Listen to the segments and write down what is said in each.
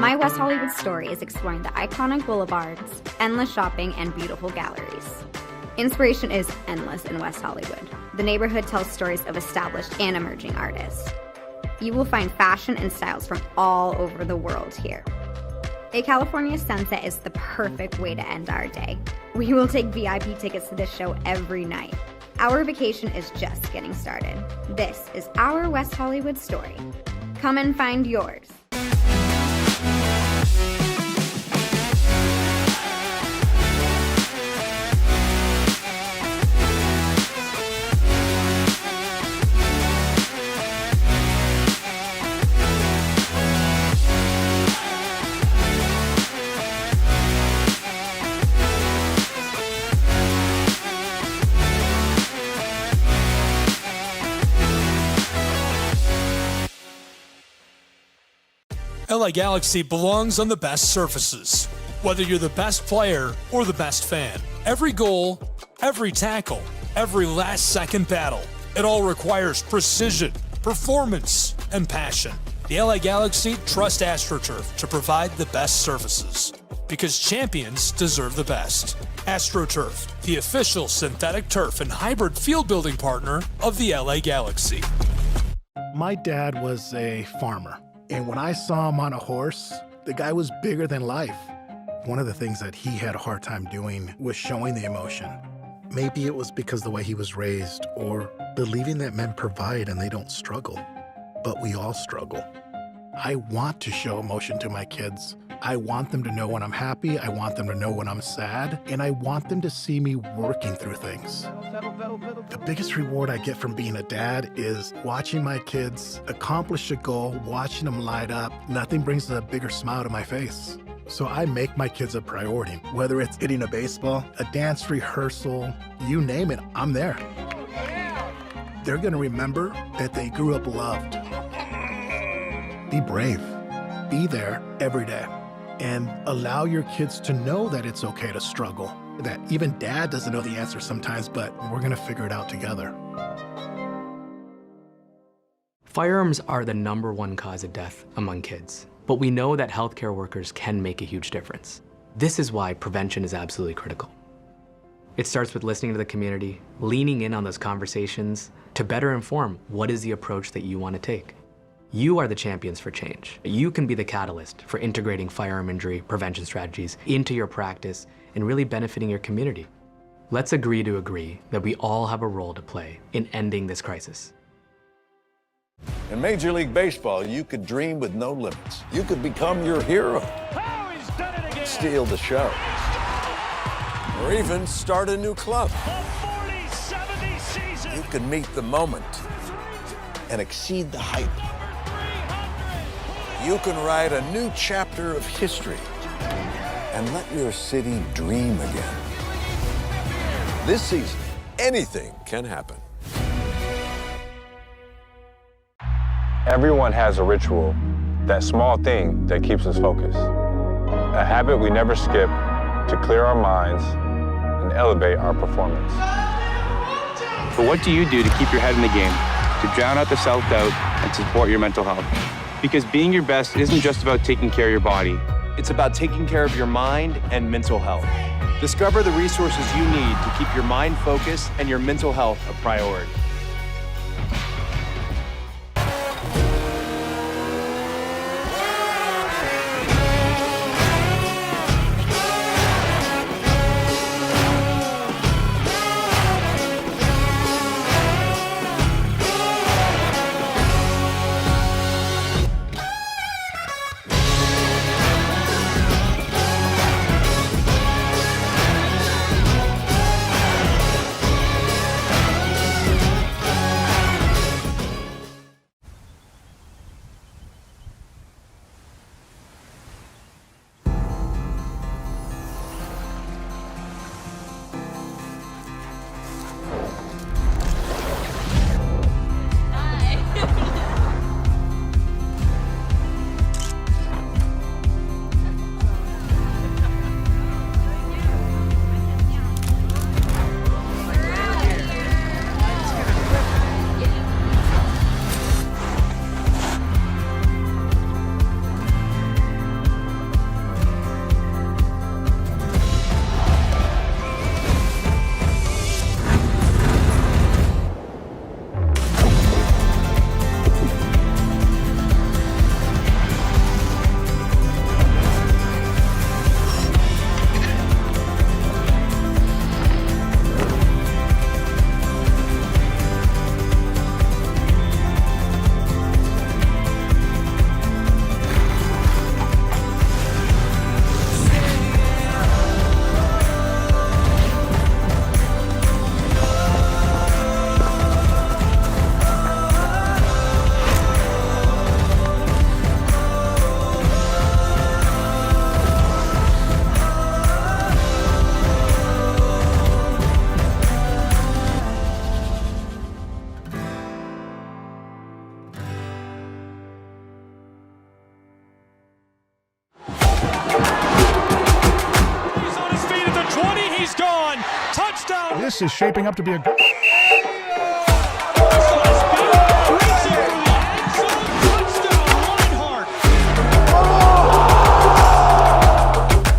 My West Hollywood story is exploring the iconic boulevards, endless shopping, and beautiful galleries. Inspiration is endless in West Hollywood. The neighborhood tells stories of established and emerging artists. You will find fashion and styles from all over the world here. A California sunset is the perfect way to end our day. We will take VIP tickets to this show every night. Our vacation is just getting started. This is our West Hollywood story. Come and find yours. LA Galaxy belongs on the best surfaces. Whether you're the best player or the best fan, every goal, every tackle, every last-second battle, it all requires precision, performance, and passion. The LA Galaxy trust AstroTurf to provide the best surfaces, because champions deserve the best. AstroTurf, the official synthetic turf and hybrid field building partner of the LA Galaxy. My dad was a farmer. And when I saw him on a horse, the guy was bigger than life. One of the things that he had a hard time doing was showing the emotion. Maybe it was because the way he was raised, or believing that men provide and they don't struggle. But we all struggle. I want to show emotion to my kids. I want them to know when I'm happy, I want them to know when I'm sad, and I want them to see me working through things. The biggest reward I get from being a dad is watching my kids accomplish a goal, watching them light up. Nothing brings a bigger smile to my face. So I make my kids a priority. Whether it's hitting a baseball, a dance rehearsal, you name it, I'm there. They're gonna remember that they grew up loved. Be brave. Be there every day. And allow your kids to know that it's okay to struggle. That even dad doesn't know the answer sometimes, but we're gonna figure it out together. Firearms are the #1 cause of death among kids, but we know that healthcare workers can make a huge difference. This is why prevention is absolutely critical. It starts with listening to the community, leaning in on those conversations to better inform what is the approach that you want to take. You are the champions for change. You can be the catalyst for integrating firearm injury prevention strategies into your practice and really benefiting your community. Let's agree to agree that we all have a role to play in ending this crisis. In Major League Baseball, you could dream with no limits. You could become your hero, steal the show, or even start a new club. You could meet the moment and exceed the hype. You can write a new chapter of history and let your city dream again. This season, anything can happen. Everyone has a ritual, that small thing that keeps us focused. A habit we never skip to clear our minds and elevate our performance. But what do you do to keep your head in the game, to drown out the self-doubt and support your mental health? Because being your best isn't just about taking care of your body. It's about taking care of your mind and mental health. Discover the resources you need to keep your mind focused and your mental health a priority. He's gone. Touchdown. This is shaping up to be a good.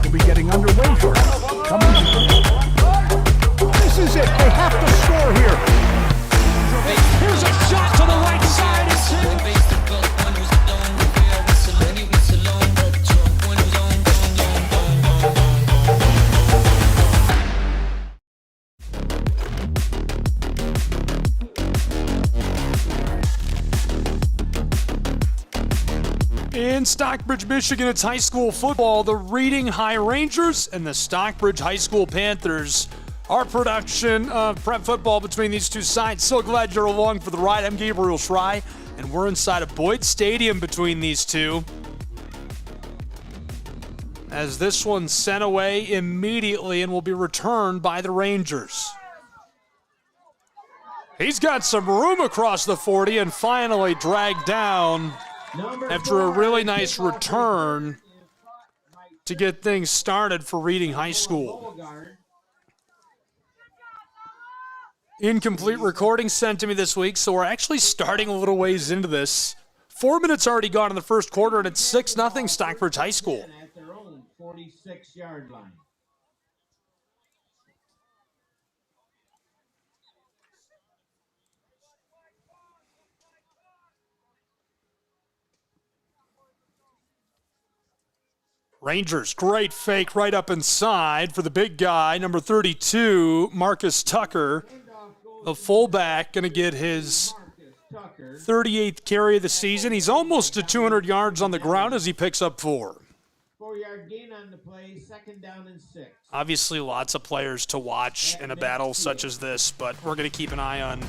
We'll be getting underway for it. This is it. They have to score here. Here's a shot to the right side. In Stockbridge, Michigan, it's high school football. The Reading High Rangers and the Stockbridge High School Panthers. Our production of prep football between these two sides. So glad you're along for the ride. I'm Gabriel Schrei, and we're inside of Boyd Stadium between these two. As this one's sent away immediately and will be returned by the Rangers. He's got some room across the 40 and finally dragged down after a really nice return to get things started for Reading High School. Incomplete recording sent to me this week, so we're actually starting a little ways into this. 4 minutes already gone in the first quarter, and it's 6-0 Stockbridge High School. At their own 46-yard line. Rangers, great fake right up inside for the big guy, number 32, Marcus Tucker. The fullback going to get his 38th carry of the season. He's almost to 200 yards on the ground as he picks up 4. 4-yard gain on the play, 2nd down and 6. Obviously, lots of players to watch in a battle such as this, but we're going to keep an eye on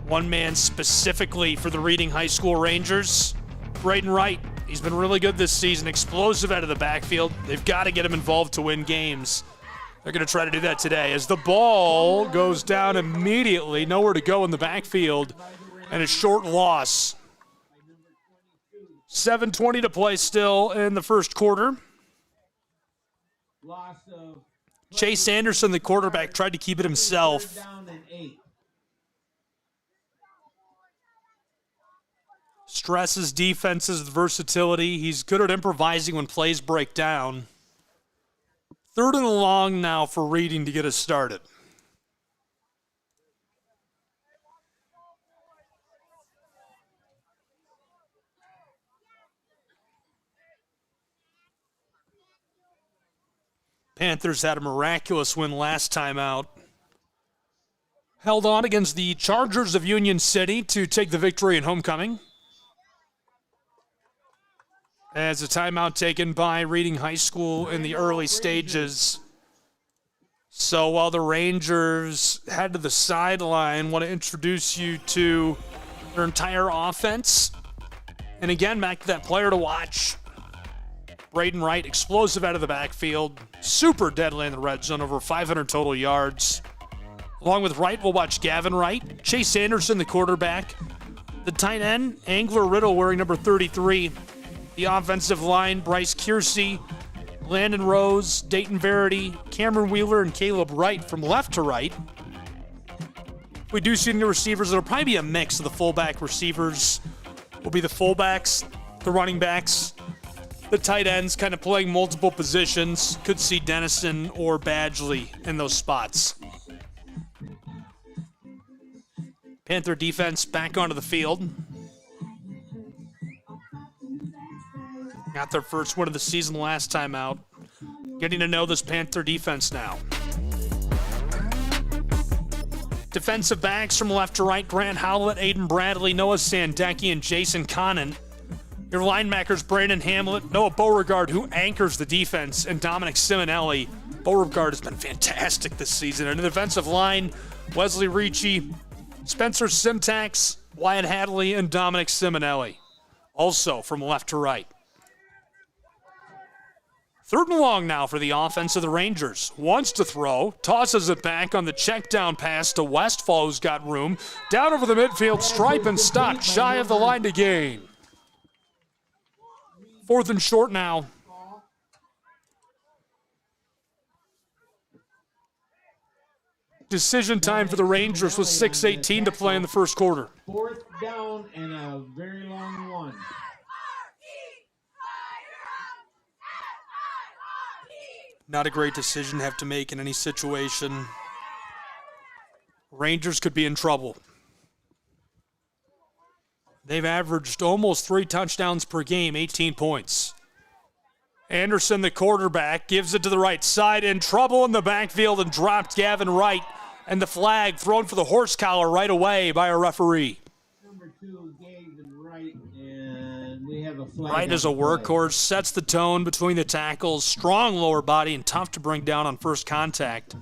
one man specifically for the Reading High School Rangers, Braden Wright. He's been really good this season, explosive out of the backfield. They've got to get him involved to win games. They're going to try to do that today as the ball goes down immediately, nowhere to go in the backfield, and a short loss. 7:20 to play still in the first quarter. Chase Anderson, the quarterback, tried to keep it himself. Stresses defenses with versatility. He's good at improvising when plays break down. 3rd and long now for Reading to get us started. Panthers had a miraculous win last time out. Held on against the Chargers of Union City to take the victory in homecoming. As a timeout taken by Reading High School in the early stages. So while the Rangers head to the sideline, want to introduce you to their entire offense. And again, back to that player to watch. Braden Wright, explosive out of the backfield. Super deadly in the red zone, over 500 total yards. Along with Wright, we'll watch Gavin Wright. Chase Anderson, the quarterback. The tight end, Angler Riddle, wearing number 33. The offensive line, Bryce Kiersey, Landon Rose, Dayton Verity, Cameron Wheeler, and Caleb Wright from left to right. We do see the receivers. It'll probably be a mix of the fullback receivers. Will be the fullbacks, the running backs, the tight ends kind of playing multiple positions. Could see Dennison or Badgley in those spots. Panther defense back onto the field. Got their first win of the season last time out. Getting to know this Panther defense now. Defensive backs from left to right, Grant Howlett, Aiden Bradley, Noah Sandecki, and Jason Connon. Your linebackers, Brandon Hamlet, Noah Beauregard, who anchors the defense, and Dominic Simonelli. Beauregard has been fantastic this season. And the defensive line, Wesley Ricci, Spencer Simtax, Wyatt Hadley, and Dominic Simonelli. Also from left to right. 3rd and long now for the offense of the Rangers. Wants to throw, tosses it back on the check down pass to Westfall, who's got room. Down over the midfield stripe and stopped shy of the line to gain. 4th and short now. Decision time for the Rangers with 6:18 to play in the first quarter. 4th down and a very long one. Not a great decision to have to make in any situation. Rangers could be in trouble. They've averaged almost 3 touchdowns per game, 18 points. Anderson, the quarterback, gives it to the right side. In trouble in the backfield and dropped Gavin Wright. And the flag thrown for the horse collar right away by a referee. Number 2, Gavin Wright, and we have a flag. Wright is a workhorse, sets the tone between the tackles. Strong lower body and tough to bring down on first contact.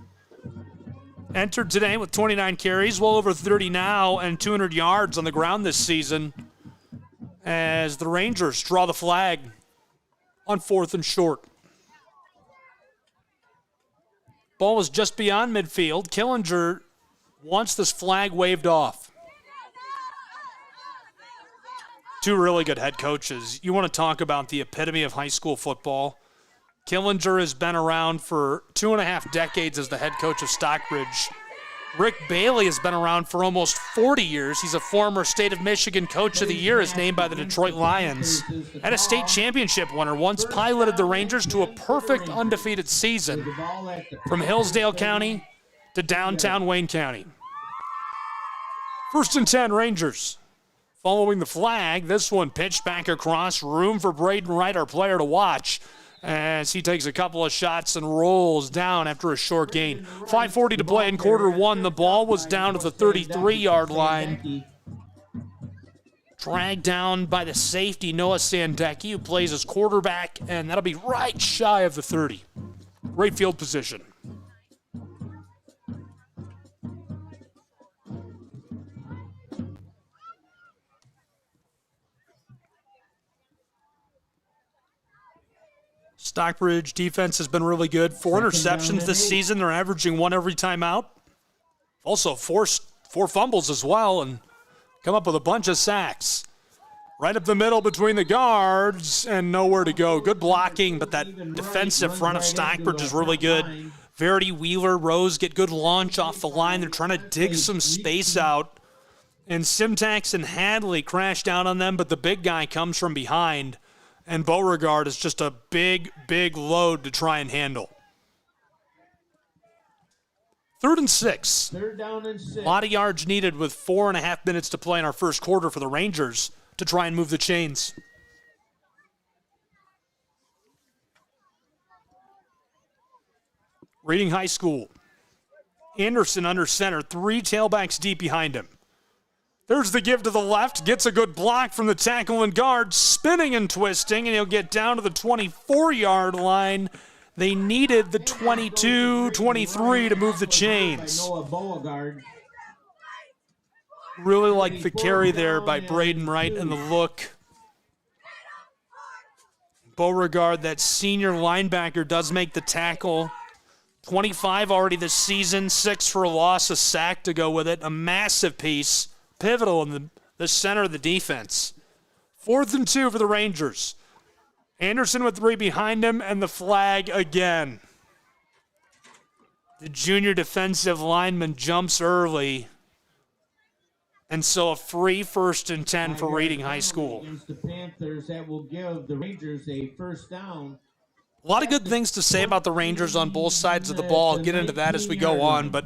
Entered today with 29 carries, well over 30 now, and 200 yards on the ground this season as the Rangers draw the flag on 4th and short. Ball was just beyond midfield. Killinger wants this flag waved off. Two really good head coaches. You want to talk about the epitome of high school football. Killinger has been around for 2.5 decades as the head coach of Stockbridge. Rick Bailey has been around for almost 40 years. He's a former State of Michigan Coach of the Year, as named by the Detroit Lions, and a state championship winner. Once piloted the Rangers to a perfect undefeated season from Hillsdale County to downtown Wayne County. 1st and 10, Rangers. Following the flag, this one pitched back across. Room for Braden Wright, our player, to watch, as he takes a couple of shots and rolls down after a short gain. 5:40 to play in quarter one. The ball was down to the 33-yard line. Dragged down by the safety, Noah Sandecki, who plays as quarterback, and that'll be right shy of the 30. Great field position. Stockbridge defense has been really good. 4 interceptions this season. They're averaging 1 every time out. Also four fumbles as well, and come up with a bunch of sacks. Right up the middle between the guards and nowhere to go. Good blocking, but that defensive front of Stockbridge is really good. Verity, Wheeler, Rose get good launch off the line. They're trying to dig some space out. And Simtax and Hadley crash down on them, but the big guy comes from behind. And Beauregard is just a big, big load to try and handle. 3rd and 6. 3rd down and 6. A lot of yards needed with 4.5 minutes to play in our first quarter for the Rangers to try and move the chains. Reading High School. Anderson under center, 3 tailbacks deep behind him. There's the give to the left, gets a good block from the tackle and guard, spinning and twisting, and he'll get down to the 24-yard line. They needed the 22, 23 to move the chains. Really like the carry there by Braden Wright and the look. Beauregard, that senior linebacker, does make the tackle. 25 already this season, 6 for a loss, a sack to go with it. A massive piece. Pivotal in the center of the defense. 4th and 2 for the Rangers. Anderson with 3 behind him, and the flag again. The junior defensive lineman jumps early, and so a free 1st and 10 for Reading High School. Against the Panthers, that will give the Rangers a 1st down. A lot of good things to say about the Rangers on both sides of the ball. I'll get into that as we go on, but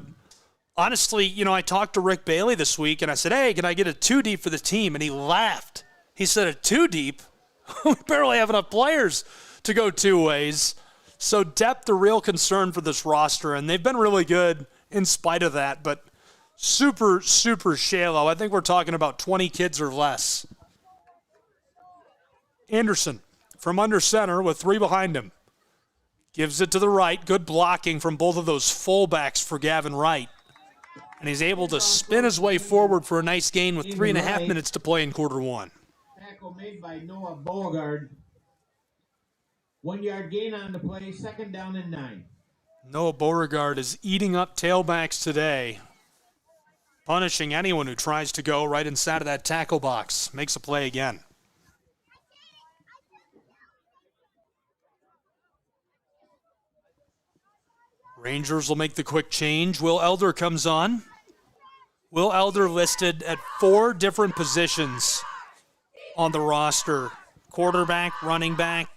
honestly, I talked to Rick Bailey this week, and I said, hey, can I get a 2 deep for the team? And he laughed. He said, a 2 deep? We barely have enough players to go 2 ways. So depth, a real concern for this roster, and they've been really good in spite of that, but super, super shallow. I think we're talking about 20 kids or less. Anderson from under center with 3 behind him. Gives it to the right. Good blocking from both of those fullbacks for Gavin Wright. And he's able to spin his way forward for a nice gain with 3.5 minutes to play in quarter one. Tackle made by Noah Beauregard. 1 yard gain on the play, 2nd down and 9. Noah Beauregard is eating up tailbacks today, punishing anyone who tries to go right inside of that tackle box. Makes a play again. Rangers will make the quick change. Will Elder comes on. Will Elder listed at 4 different positions on the roster. Quarterback, running back,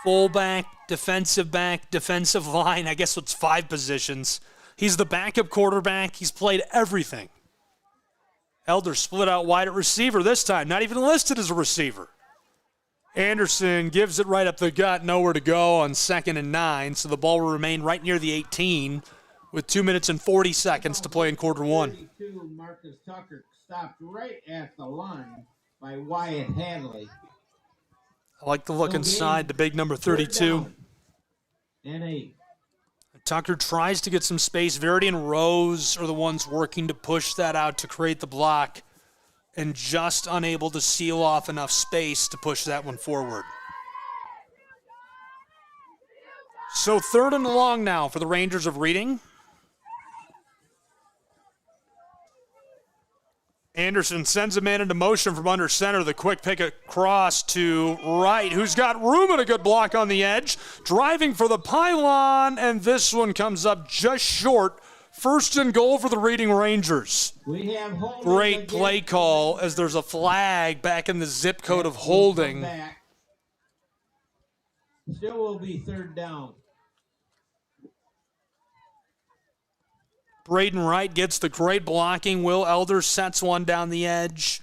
fullback, defensive line. I guess it's 5 positions. He's the backup quarterback. He's played everything. Elder split out wide at receiver this time, not even listed as a receiver. Anderson gives it right up the gut, nowhere to go on 2nd and 9, so the ball will remain right near the 18 with 2 minutes and 40 seconds to play in quarter 1. 32, Marcus Tucker stopped right at the line by Wyatt Hadley. I like the look inside, the big number 32. And 8. Tucker tries to get some space. Verity and Rose are the ones working to push that out to create the block, and just unable to seal off enough space to push that one forward. So 3rd and long now for the Rangers of Reading. Anderson sends a man into motion from under center. The quick pick across to right, who's got room and a good block on the edge. Driving for the pylon, and this one comes up just short. 1st and goal for the Reading Rangers. Great play call as there's a flag back in the zip code of holding. Still will be 3rd down. Braden Wright gets the great blocking. Will Elder sets one down the edge.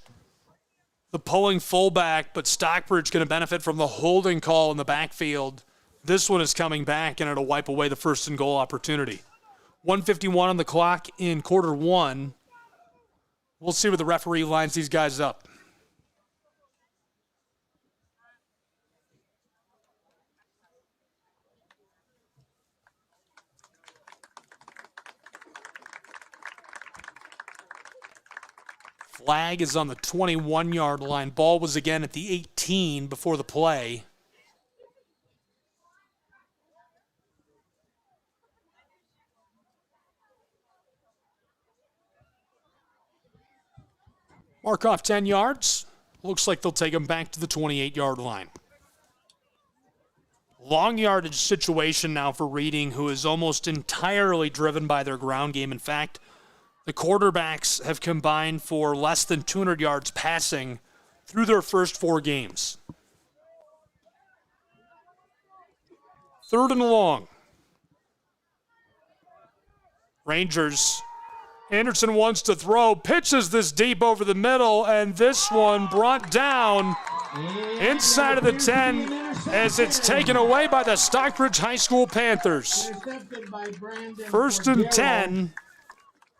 The pulling fullback, but Stockbridge going to benefit from the holding call in the backfield. This one is coming back, and it'll wipe away the 1st and goal opportunity. 1:51 on the clock in quarter 1. We'll see where the referee lines these guys up. Flag is on the 21-yard line. Ball was again at the 18 before the play. Mark off 10 yards. Looks like they'll take him back to the 28-yard line. Long yardage situation now for Reading, who is almost entirely driven by their ground game. In fact, the quarterbacks have combined for less than 200 yards passing through their first 4 games. 3rd and long. Rangers. Anderson wants to throw, pitches this deep over the middle, and this one brought down inside of the 10 as it's taken away by the Stockbridge High School Panthers. 1st and 10,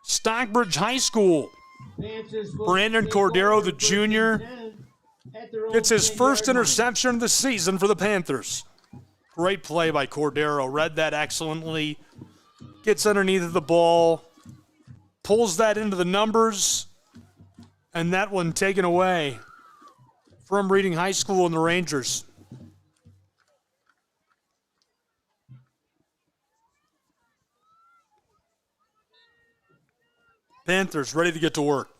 Stockbridge High School. Brandon Cordero, the junior, gets his first interception of the season for the Panthers. Great play by Cordero, read that excellently, gets underneath of the ball, pulls that into the numbers, and that one taken away from Reading High School and the Rangers. Panthers ready to get to work.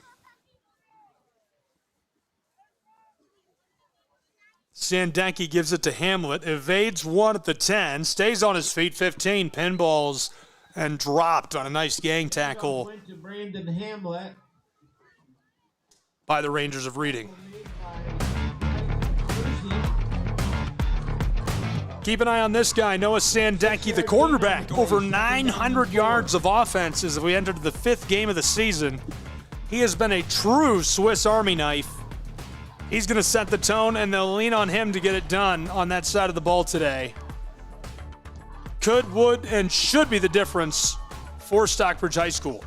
Sandecki gives it to Hamlet, evades one at the 10, stays on his feet, 15, pinballs, and dropped on a nice gang tackle Went to Brandon Hamlet. by the Rangers of Reading. Keep an eye on this guy, Noah Sandecki, the quarterback. Over 900 yards of offense as we entered the 5th game of the season. He has been a true Swiss Army knife. He's going to set the tone, and they'll lean on him to get it done on that side of the ball today. Could, would, and should be the difference for Stockbridge High School.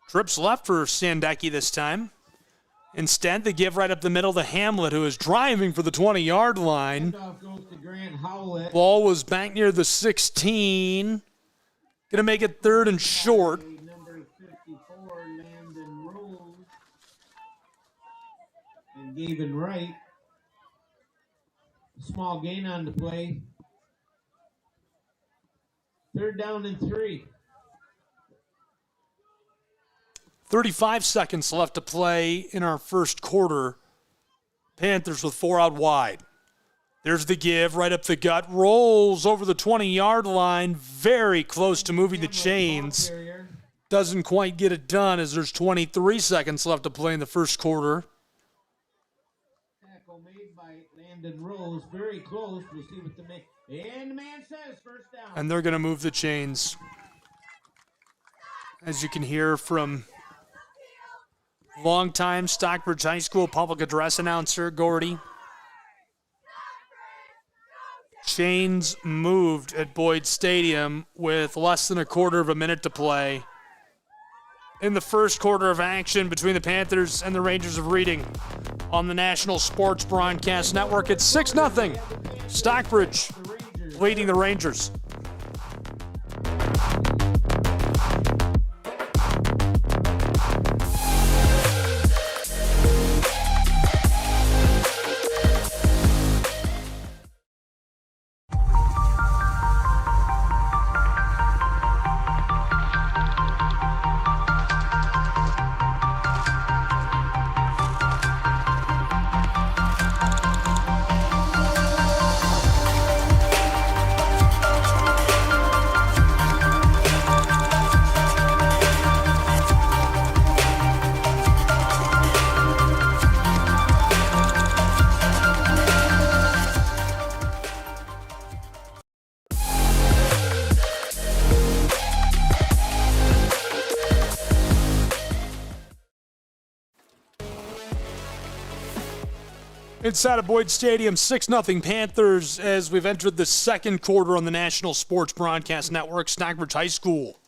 Trips left for Sandecki this time. Instead, they give right up the middle to Hamlet, who is driving for the 20-yard line. Ball was back near the 16. Going to make it 3rd and short. Number 54, Landon Rose. And Gavin Wright. Small gain on the play. 3rd down and 3. 35 seconds left to play in our first quarter. Panthers with 4 out wide. There's the give, right up the gut, rolls over the 20-yard line, very close to moving the chains. Doesn't quite get it done as there's 23 seconds left to play in the first quarter. Tackle made by Landon Rose, very close. We'll see what the man says. First down. And they're going to move the chains. As you can hear from longtime Stockbridge High School public address announcer Gordy. Chains moved at Boyd Stadium with less than a quarter of a minute to play in the first quarter of action between the Panthers and the Rangers of Reading. On the National Sports Broadcast Network, it's 6-0. Stockbridge leading the Rangers. Inside of Boyd Stadium, 6-0 Panthers as we've entered the second quarter on the National Sports Broadcast Network. Stockbridge High School.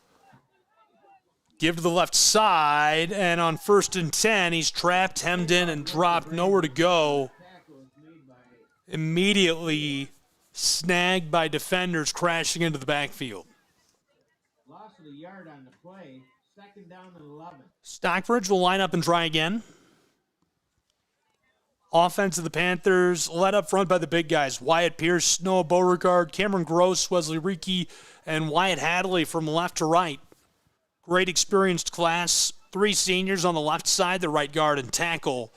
Give to the left side, and on 1st and 10, he's trapped, hemmed in, and dropped, nowhere to go. Immediately snagged by defenders crashing into the backfield. Loss of the yard on the play. Second down and 11. Stockbridge will line up and try again. Offense of the Panthers led up front by the big guys. Wyatt Pierce, Noah Beauregard, Cameron Gross, Wesley Reekie, and Wyatt Hadley from left to right. Great experienced class. 3 seniors on the left side, the right guard and tackle.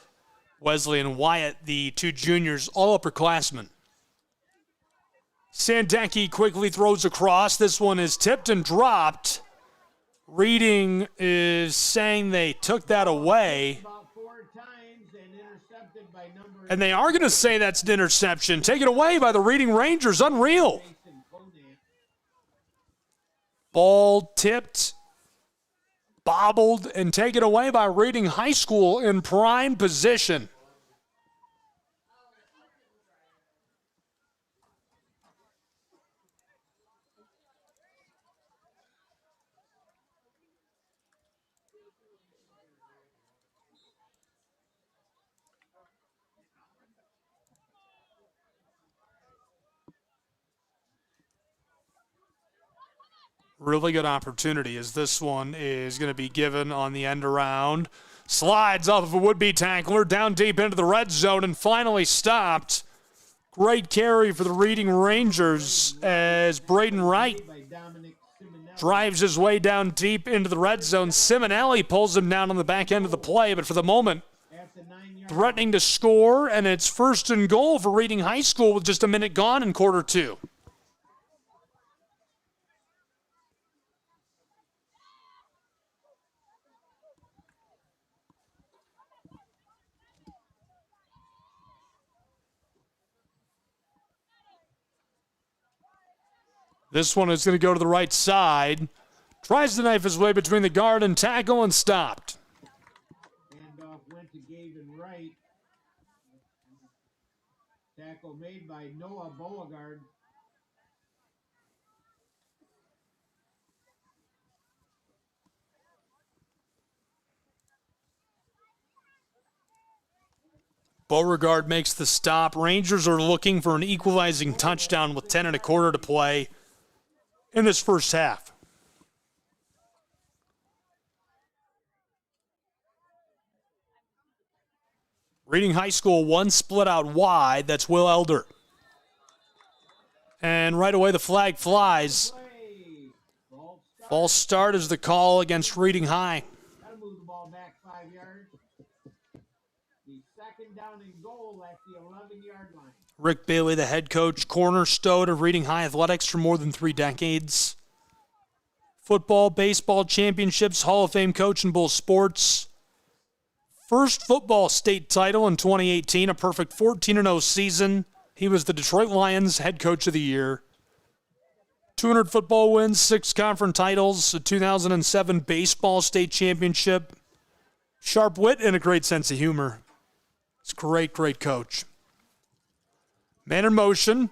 Wesley and Wyatt, the 2 juniors, all upperclassmen. Sandecki quickly throws across. This one is tipped and dropped. Reading is saying they took that away. And they are going to say that's an interception. Taken away by the Reading Rangers. Unreal. Ball tipped, bobbled, and taken away by Reading High School in prime position. Really good opportunity as this one is going to be given on the end around. Slides off of a would-be tackler down deep into the red zone and finally stopped. Great carry for the Reading Rangers as Braden Wright drives his way down deep into the red zone. Simonelli pulls him down on the back end of the play, but for the moment, threatening to score, and it's 1st and goal for Reading High School with just a minute gone in quarter 2. This one is going to go to the right side. Tries to knife his way between the guard and tackle and stopped. Handoff went to Gavin Wright. Tackle made by Noah Beauregard. Beauregard makes the stop. Rangers are looking for an equalizing touchdown with 10 1/4 to play in this first half. Reading High School, one split out wide. That's Will Elder. And right away the flag flies. False start is the call against Reading High. Gotta move the ball back 5 yards. The second down and goal at the 11-yard line. Rick Bailey, the head coach, cornerstone of Reading High Athletics for more than 3 decades. Football, baseball championships, Hall of Fame coach in both sports. First football state title in 2018, a perfect 14-0 season. He was the Detroit Lions head coach of the year. 200 football wins, 6 conference titles, a 2007 baseball state championship. Sharp wit and a great sense of humor. It's a great, great coach. Man in motion,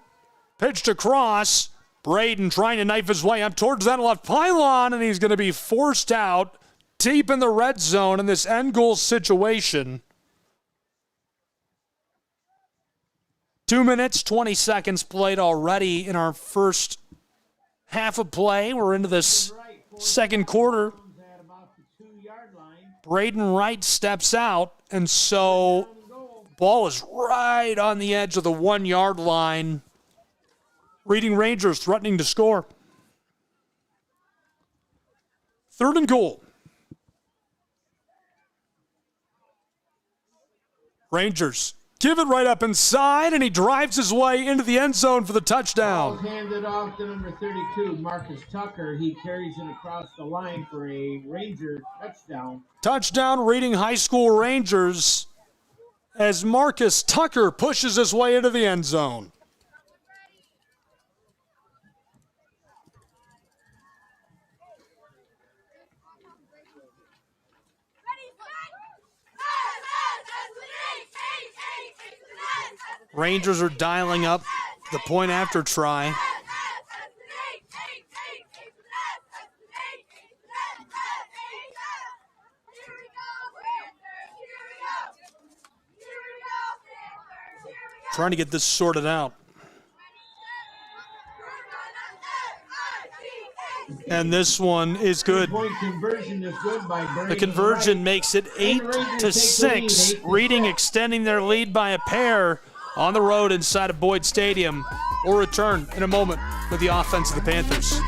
pitched across. Braden trying to knife his way up towards that left pylon, and he's going to be forced out deep in the red zone in this end goal situation. 2 minutes, 20 seconds played already in our first half of play. We're into this second quarter. Braden Wright steps out, and so ball is right on the edge of the 1-yard line. Reading Rangers threatening to score. 3rd and goal. Rangers give it right up inside, and he drives his way into the end zone for the touchdown. Ball's handed off to number 32, Marcus Tucker. He carries it across the line for a Ranger touchdown. Touchdown, Reading High School Rangers, as Marcus Tucker pushes his way into the end zone. Rangers are dialing up the point after try. Trying to get this sorted out. And this one is good. Conversion is good by the conversion makes it 8-6. Reading extending their lead by a pair on the road inside of Boyd Stadium. We'll return in a moment with the offense of the Panthers.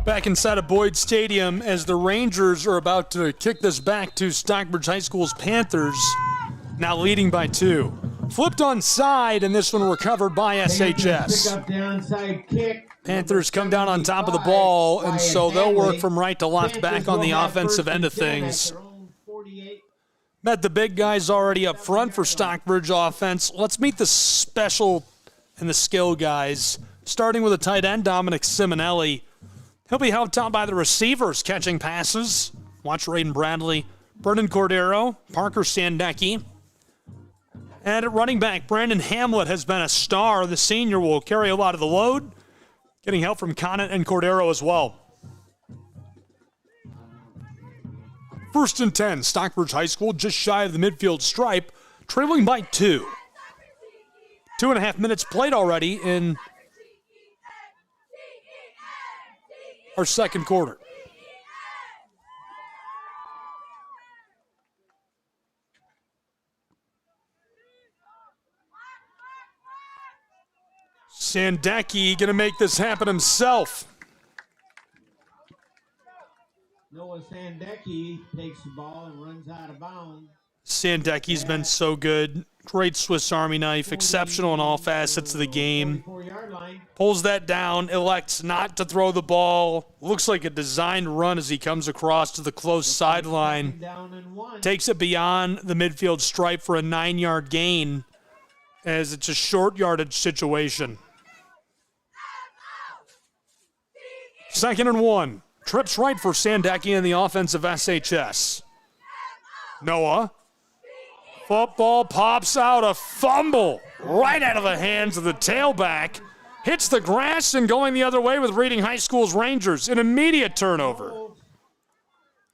Back inside of Boyd Stadium as the Rangers are about to kick this back to Stockbridge High School's Panthers, now leading by 2. Flipped onside, and this one recovered by SHS. Panthers come down on top of the ball, and so they'll work from right to left back on the offensive end of things. Met the big guys already up front for Stockbridge offense. Let's meet the special and the skill guys, starting with the tight end, Dominic Simonelli. He'll be helped out by the receivers catching passes. Watch Raiden Bradley, Brendan Cordero, Parker Sandecki. And at running back, Brandon Hamlet has been a star. The senior will carry a lot of the load, getting help from Conant and Cordero as well. 1st and 10, Stockbridge High School just shy of the midfield stripe, trailing by 2. 2.5 minutes played already in our second quarter. Sandecki going to make this happen himself. Noah Sandecki takes the ball and runs out of bounds. Sandecki's been so good. Great Swiss Army knife, exceptional in all facets of the game. Pulls that down, elects not to throw the ball. Looks like a designed run as he comes across to the close sideline. Takes it beyond the midfield stripe for a 9-yard gain as it's a short yardage situation. 2nd and 1. Trips right for Sandecki in the offensive SHS. Noah. Football pops out, a fumble right out of the hands of the tailback. Hits the grass and going the other way with Reading High School's Rangers. An immediate turnover.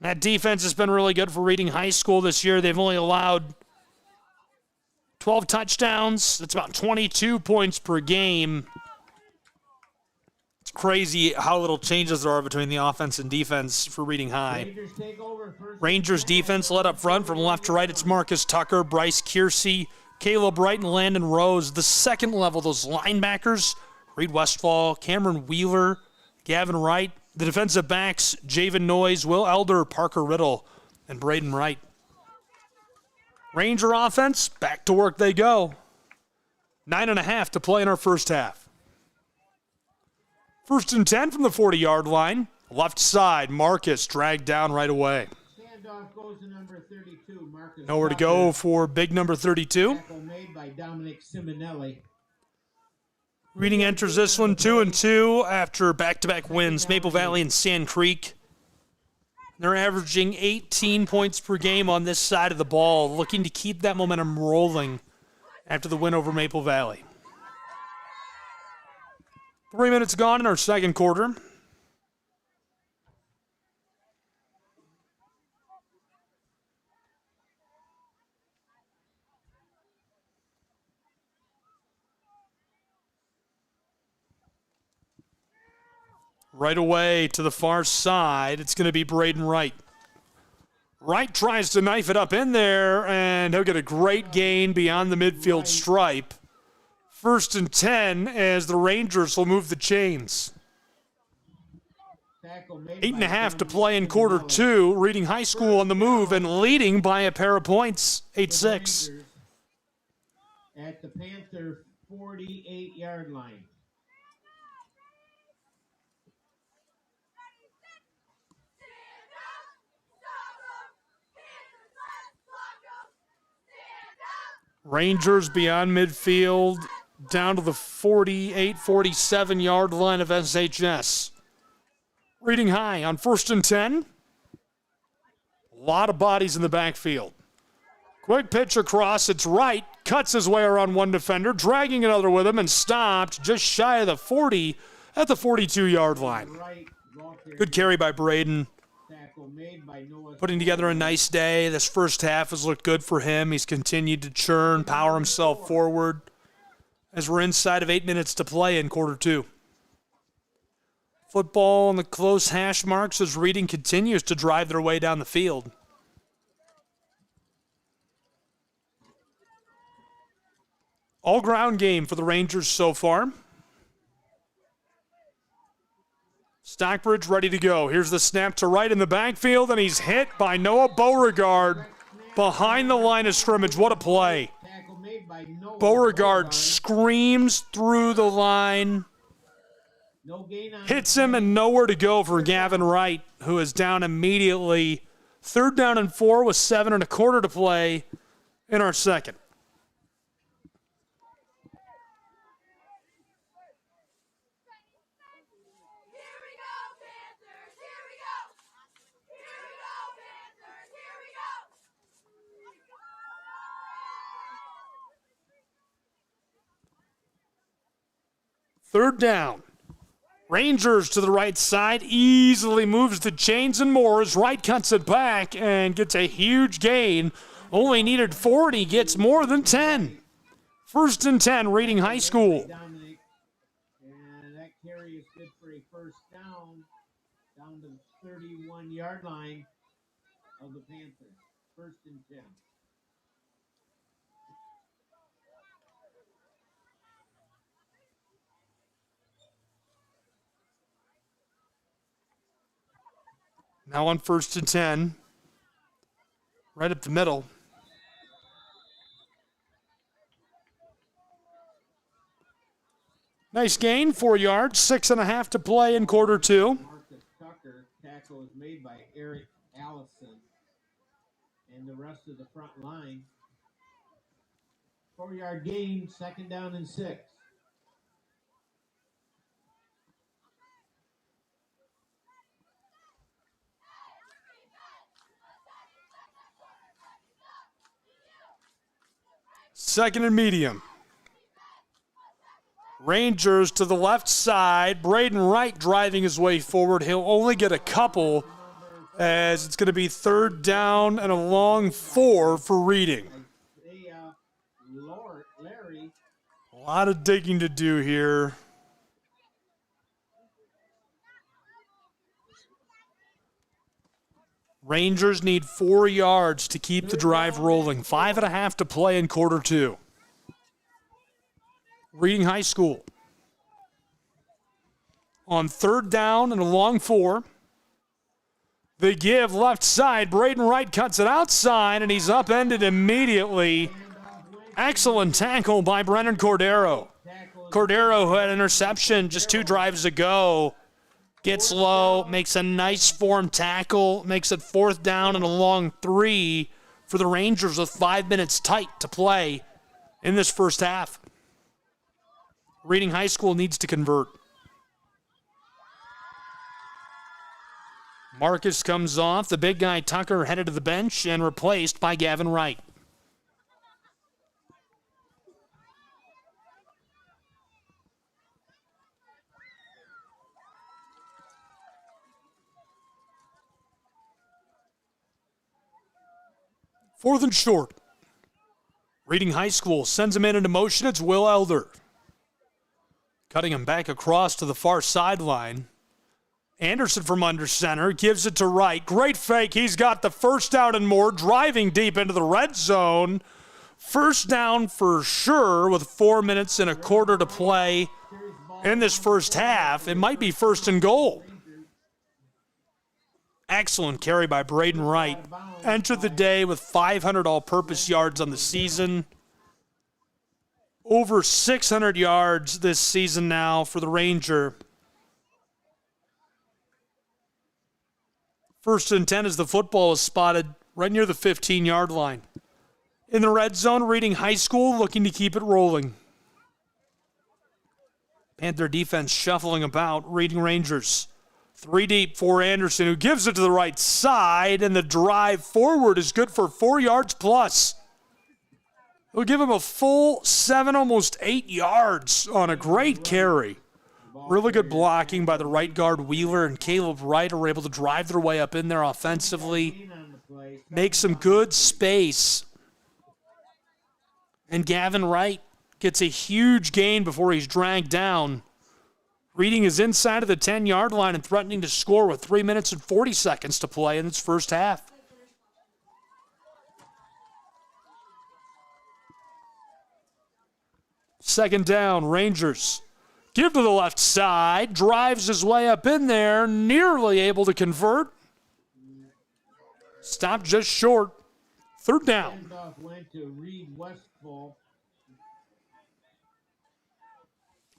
That defense has been really good for Reading High School this year. They've only allowed 12 touchdowns. That's about 22 points per game. It's crazy how little changes there are between the offense and defense for Reading High. Rangers defense led up front from left to right. It's Marcus Tucker, Bryce Kiersey, Caleb Wright, and Landon Rose. The second level, those linebackers, Reed Westfall, Cameron Wheeler, Gavin Wright. The defensive backs, Javen Noyes, Will Elder, Parker Riddle, and Braden Wright. Ranger offense, back to work they go. 9.5 to play in our first half. 1st and 10 from the 40-yard line. Left side, Marcus dragged down right away. Handoff goes to number 32, Marcus. Nowhere to go for big number 32. Tackle made by Dominic Simonelli. Reading enters this one 2-2 after back-to-back wins. Maple Valley and Sand Creek. They're averaging 18 points per game on this side of the ball, looking to keep that momentum rolling after the win over Maple Valley. 3 minutes gone in our second quarter. Right away to the far side, it's going to be Braden Wright. Wright tries to knife it up in there, and he'll get a great gain beyond the midfield stripe. 1st and 10 as the Rangers will move the chains. 8.5 to play in quarter 2. Reading High School on the move and leading by a pair of points, 8-6. At the Panther 48-yard line. Rangers beyond midfield, down to the 48, 47-yard line of SHS. Reading High on 1st and 10. A lot of bodies in the backfield. Quick pitch across, it's Wright, cuts his way around one defender, dragging another with him, and stopped just shy of the 40 at the 42-yard line. Good carry by Braden. Putting together a nice day. This first half has looked good for him. He's continued to churn, power himself forward as we're inside of 8 minutes to play in quarter 2. Football on the close hash marks as Reading continues to drive their way down the field. All ground game for the Rangers so far. Stockbridge ready to go. Here's the snap to Wright in the backfield, and he's hit by Noah Beauregard behind the line of scrimmage. What a play. Beauregard screams through the line, hits him, and nowhere to go for Gavin Wright, who is down immediately. 3rd down and 4 with 7.25 to play in our second. Third down. Rangers to the right side, easily moves the chains and more as Wright cuts it back and gets a huge gain. Only needed 4, and he gets more than 10. 1st and 10, Reading High School. And that carry is good for a first down to the 31-yard line of the Panthers. 1st and 10. Now on 1st and 10, right up the middle. Nice gain, 4 yards, 6.5 to play in quarter two. Marcus Tucker. Tackle is made by Eric Allison. And the rest of the front line. 4-yard gain, 2nd down and 6. Second and medium. Rangers to the left side. Braden Wright driving his way forward. He'll only get a couple as it's going to be 3rd down and a long 4 for Reading. A lot of digging to do here. Rangers need 4 yards to keep the drive rolling. 5.5 to play in quarter two. Reading High School. On 3rd down and a long 4. They give left side. Braden Wright cuts it outside, and he's upended immediately. Excellent tackle by Brennan Cordero. Cordero, who had an interception just 2 drives ago, gets low, makes a nice form tackle, makes it 4th down and a long 3 for the Rangers with 5 minutes tight to play in this first half. Reading High School needs to convert. Marcus comes off. The big guy Tucker headed to the bench and replaced by Gavin Wright. Fourth and short. Reading High School sends him in into motion. It's Will Elder. Cutting him back across to the far sideline. Anderson from under center gives it to Wright. Great fake. He's got the 1st down and more, driving deep into the red zone. 1st down for sure with 4 minutes and a quarter to play in this first half. It might be 1st and goal. Excellent carry by Braden Wright. Entered the day with 500 all-purpose yards on the season. Over 600 yards this season now for the Ranger. 1st and 10 as the football is spotted right near the 15-yard line. In the red zone, Reading High School looking to keep it rolling. Panther defense shuffling about. Reading Rangers. 3 deep for Anderson, who gives it to the right side, and the drive forward is good for 4 yards plus. It'll give him a full 7, almost 8 yards on a great carry. Really good blocking by the right guard Wheeler and Caleb Wright are able to drive their way up in there offensively, make some good space. And Gavin Wright gets a huge gain before he's dragged down. Reading is inside of the 10-yard line and threatening to score with 3 minutes and 40 seconds to play in its first half. Second down, Rangers. Give to the left side, drives his way up in there, nearly able to convert. Stopped just short. 3rd down. Handoff went to Reed Westfall.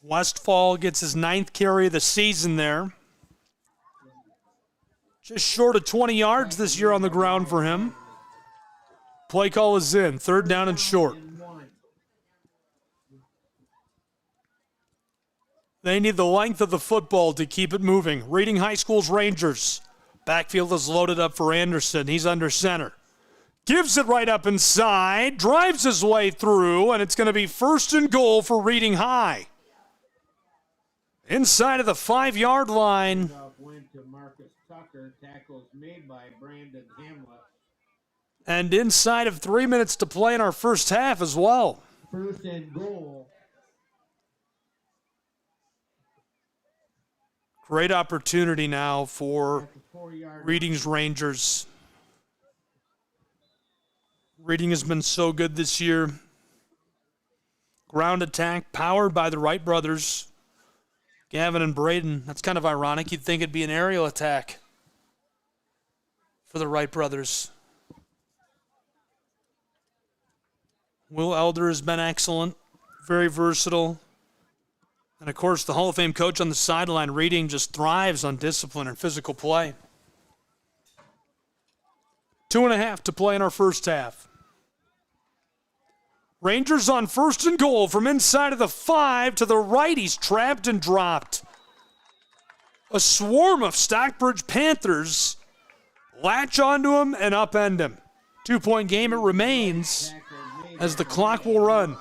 Westfall gets his 9th carry of the season there. Just short of 20 yards this year on the ground for him. Play call is in. 3rd down and short. They need the length of the football to keep it moving. Reading High School's Rangers. Backfield is loaded up for Anderson. He's under center. Gives it right up inside. Drives his way through, and it's going to be 1st and goal for Reading High. Inside of the 5-yard line. Went to Marcus Tucker. Tackles made by Brandon Hamlet. And inside of 3 minutes to play in our first half as well. 1st and goal. Great opportunity now for Reading's Rangers. Reading has been so good this year. Ground attack powered by the Wright brothers. Gavin and Braden. That's kind of ironic. You'd think it'd be an aerial attack for the Wright brothers. Will Elder has been excellent. Very versatile. And, of course, the Hall of Fame coach on the sideline, Reading, just thrives on discipline and physical play. 2.5 to play in our first half. Rangers on first and goal from inside of the 5 to the right. He's trapped and dropped. A swarm of Stockbridge Panthers latch onto him and upend him. 2-point game it remains as the clock will run.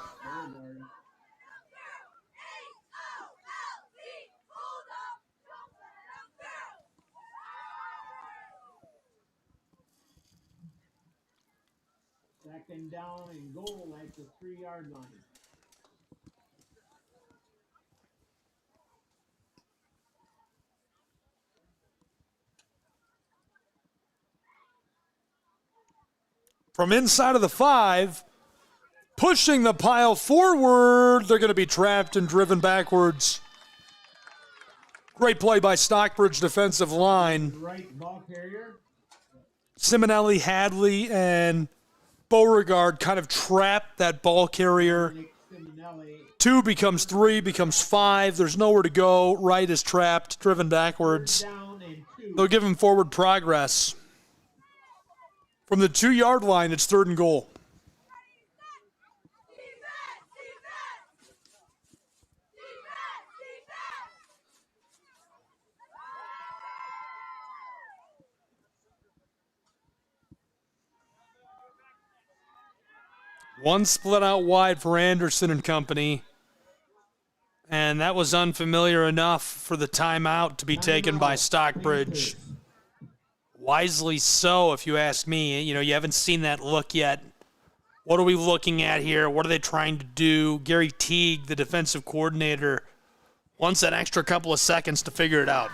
Second down and goal at the 3-yard line. From inside of the 5, pushing the pile forward. They're going to be trapped and driven backwards. Great play by Stockbridge defensive line. Right ball carrier. Simonelli, Hadley, and Beauregard kind of trapped that ball carrier. 2 becomes 3, becomes 5. There's nowhere to go. Wright is trapped, driven backwards. They'll give him forward progress. From the 2-yard line, it's 3rd and goal. One split out wide for Anderson and company. And that was unfamiliar enough for the timeout to be taken by Stockbridge. Wisely so, if you ask me. You know, you haven't seen that look yet. What are we looking at here? What are they trying to do? Gary Teague, the defensive coordinator, wants that extra couple of seconds to figure it out.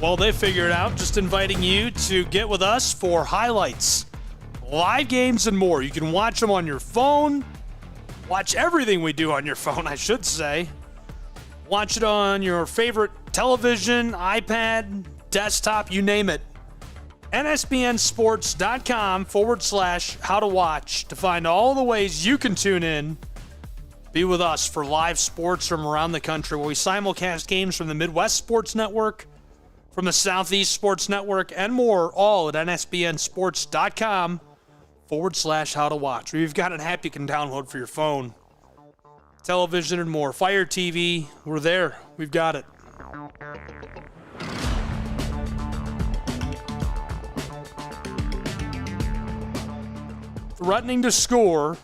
Well, they figure it out. Just inviting you to get with us for highlights, live games, and more. You can watch them on your phone. Watch everything we do on your phone, I should say. Watch it on your favorite television, iPad, desktop, you name it. NSBNsports.com/how-to-watch to find all the ways you can tune in. Be with us for live sports from around the country where we simulcast games from the Midwest Sports Network, from the Southeast Sports Network, and more, all at nsbnsports.com/how-to-watch. We've got an app you can download for your phone, television, and more. Fire TV, we're there. We've got it. Threatening to score,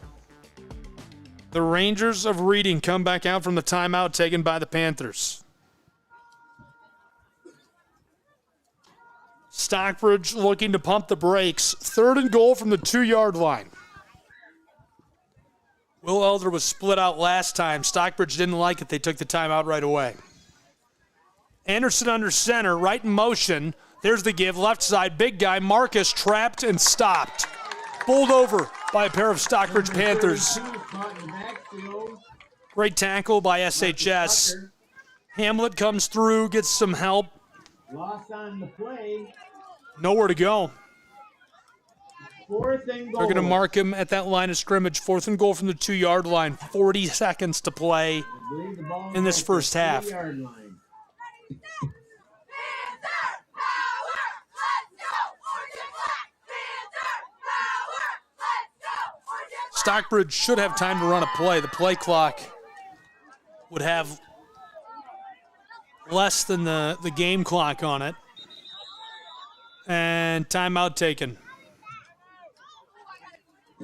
the Rangers of Reading come back out from the timeout taken by the Panthers. Stockbridge looking to pump the brakes. 3rd and goal from the 2-yard line. Will Elder was split out last time. Stockbridge didn't like it. They took the timeout right away. Anderson under center, right in motion. There's the give. Left side, big guy. Marcus trapped and stopped. Bowled over by a pair of Stockbridge Panthers. Great tackle by SHS. Hamlet comes through, gets some help. Loss on the play. Nowhere to go. 4th and goal. They're going to mark him at that line of scrimmage. 4th and goal from the 2-yard line. 40 seconds to play in this first half. Stockbridge should have time to run a play. The play clock would have less than the game clock on it. And timeout taken.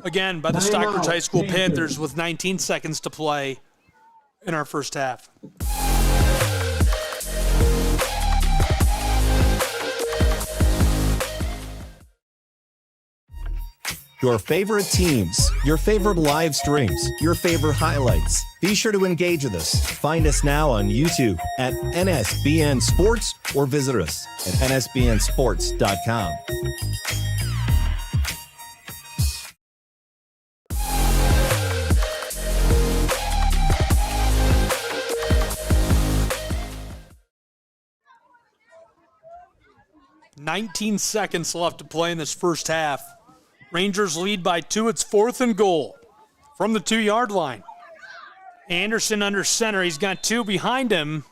Again, by the Stockbridge High School Panthers with 19 seconds to play in our first half. Your favorite teams, your favorite live streams, your favorite highlights. Be sure to engage with us. Find us now on YouTube at NSBN Sports or visit us at nsbnsports.com. "19 seconds left to play in this first half. Rangers lead by 2. It's 4th and goal from the 2-yard line. Anderson under center. He's got 2 behind him.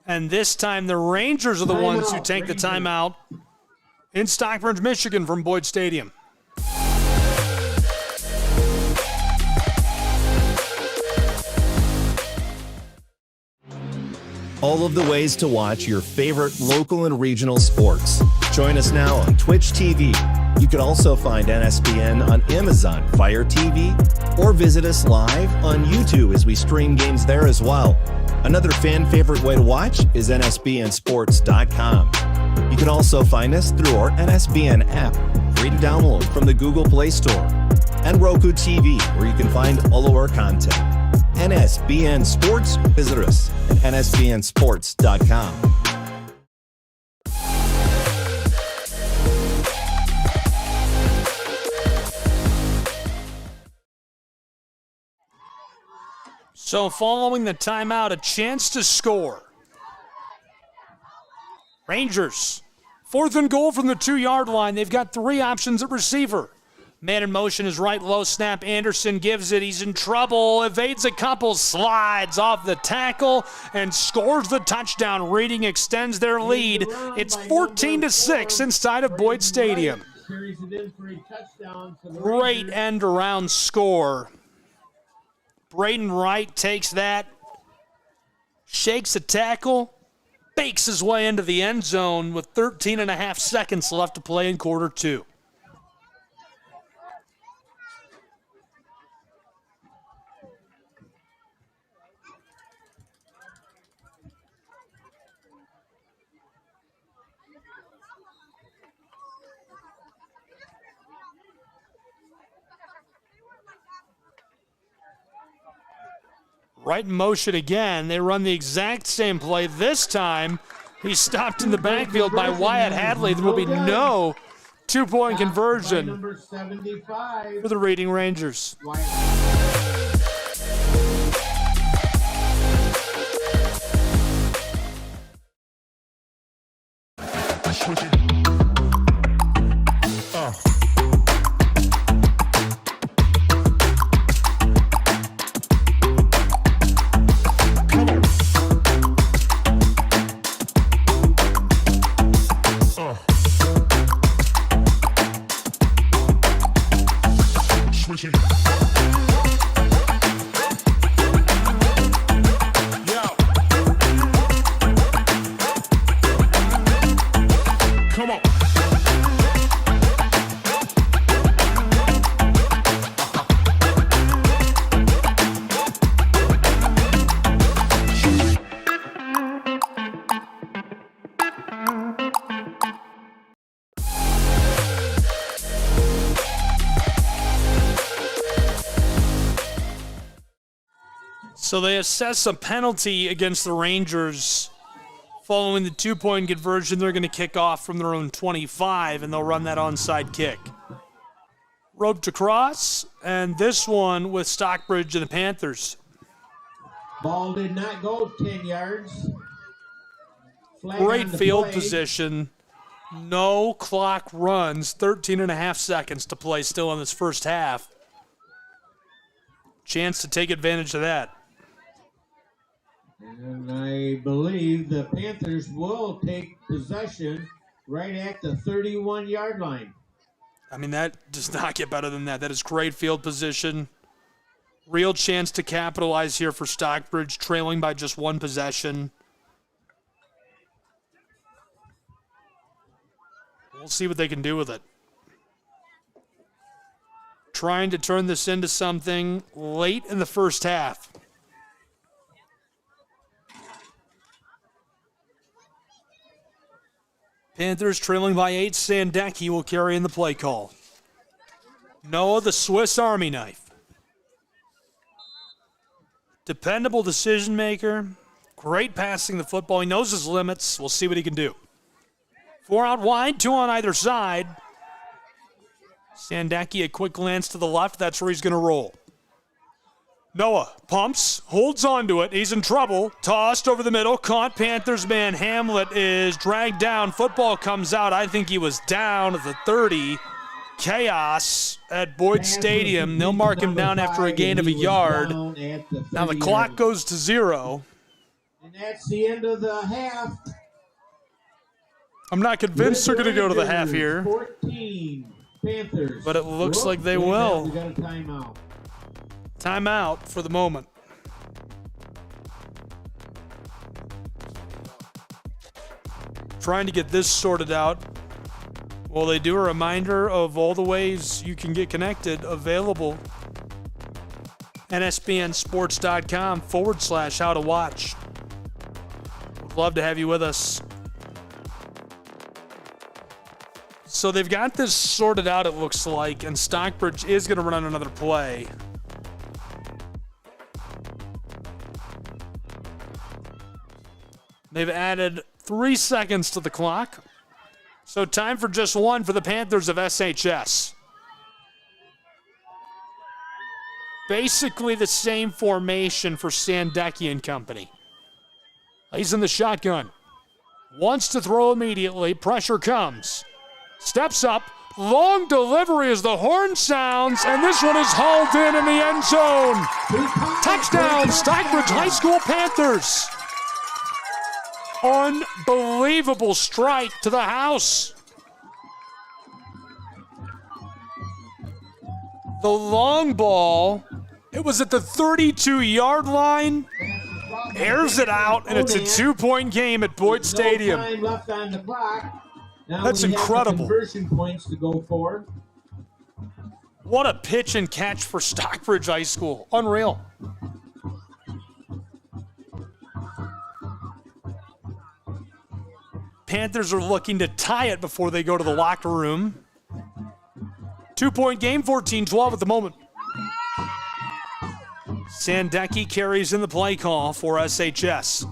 And this time the Rangers are the ones who take the timeout in Stockbridge, Michigan from Boyd Stadium. All of the ways to watch your favorite local and regional sports. Join us now on Twitch TV. You can also find NSBN on Amazon Fire TV or visit us live on YouTube as we stream games there as well. Another fan favorite way to watch is nsbnsports.com. You can also find us through our NSBN app, free to download from the Google Play Store, and Roku TV, where you can find all of our content. NSBN Sports, visit us at nsbnsports.com. So following the timeout, a chance to score. Rangers, 4th and goal from the 2-yard line. They've got 3 options at receiver. Man in motion is right, low snap. Anderson gives it. He's in trouble. Evades a couple, slides off the tackle, and scores the touchdown. Reading extends their lead. It's 14-6 inside of Boyd Stadium. Great end-around score. Braden Wright takes that, shakes a tackle, bakes his way into the end zone with 13 and a half seconds left to play in quarter 2. Right in motion again. They run the exact same play. This time, he's stopped in the backfield by Wyatt Hadley. There will be no 2-point conversion for the Reading Rangers. So they assess a penalty against the Rangers. Following the 2-point conversion, they're going to kick off from their own 25, and they'll run that onside kick. Roped across, and this one with Stockbridge and the Panthers. Ball did not go 10 yards. Flag Great on the field play. position. No clock runs. 13 and a half seconds to play still in this first half. Chance to take advantage of that. And I believe the Panthers will take possession right at the 31-yard line. I mean, that does not get better than that. That is great field position. Real chance to capitalize here for Stockbridge, trailing by just 1 possession. We'll see what they can do with it. Trying to turn this into something late in the first half. Panthers trailing by 8. Sandecki will carry in the play call. Noah, the Swiss Army knife. Dependable decision maker. Great passing the football. He knows his limits. We'll see what he can do. 4 out wide, 2 on either side. Sandecki, a quick glance to the left. That's where he's going to roll. Noah pumps, holds onto it. He's in trouble. Tossed over the middle. Caught. Panthers man Hamlet is dragged down. Football comes out. I think he was down at the 30. chaos at Boyd Stadium. They'll mark him down after a gain of a yard. Now the clock goes to 0. And that's the end of the half. I'm not convinced they're going to go to the half here. 14, Panthers. But it looks like they will. We got a timeout. Timeout for the moment. Trying to get this sorted out. Well, they do a reminder of all the ways you can get connected available. nsbnsports.com/how to watch. Would love to have you with us. So they've got this sorted out, it looks like, and Stockbridge is going to run another play. They've added 3 seconds to the clock. So time for just one for the Panthers of SHS. Basically the same formation for Sandecki and company. He's in the shotgun. Wants to throw immediately. Pressure comes. Steps up. Long delivery as the horn sounds, and this one is hauled in the end zone. Touchdown, Stockbridge High School Panthers. Unbelievable strike to the house. The long ball, it was at the 32-yard line. Airs it out, and it's a 2-point game at Boyd Stadium. No time left on the clock. Now That's we have incredible. Conversion points to go for. What a pitch and catch for Stockbridge High School. Unreal. Panthers are looking to tie it before they go to the locker room. 2-point game, 14-12 at the moment. Sandecki carries in the play call for SHS.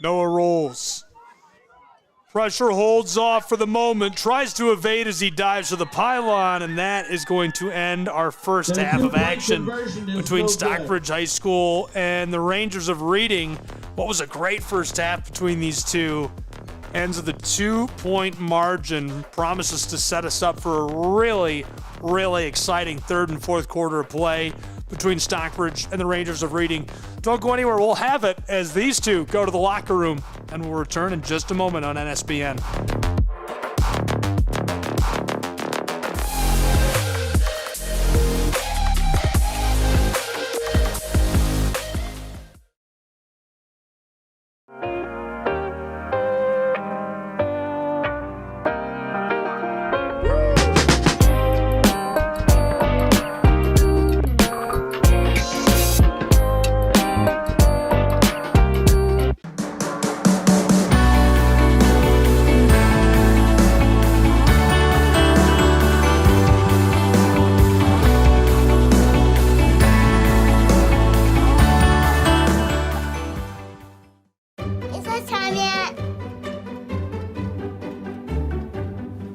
Noah rolls. Pressure holds off for the moment, tries to evade as he dives to the pylon, and that is going to end our first half of action between Stockbridge High School and the Rangers of Reading. What was a great first half between these two. Ends with a 2-point margin, promises to set us up for a really, really exciting third and fourth quarter of play between Stockbridge and the Rangers of Reading. Don't go anywhere. We'll have it as these two go to the locker room, and we'll return in just a moment on NSBN.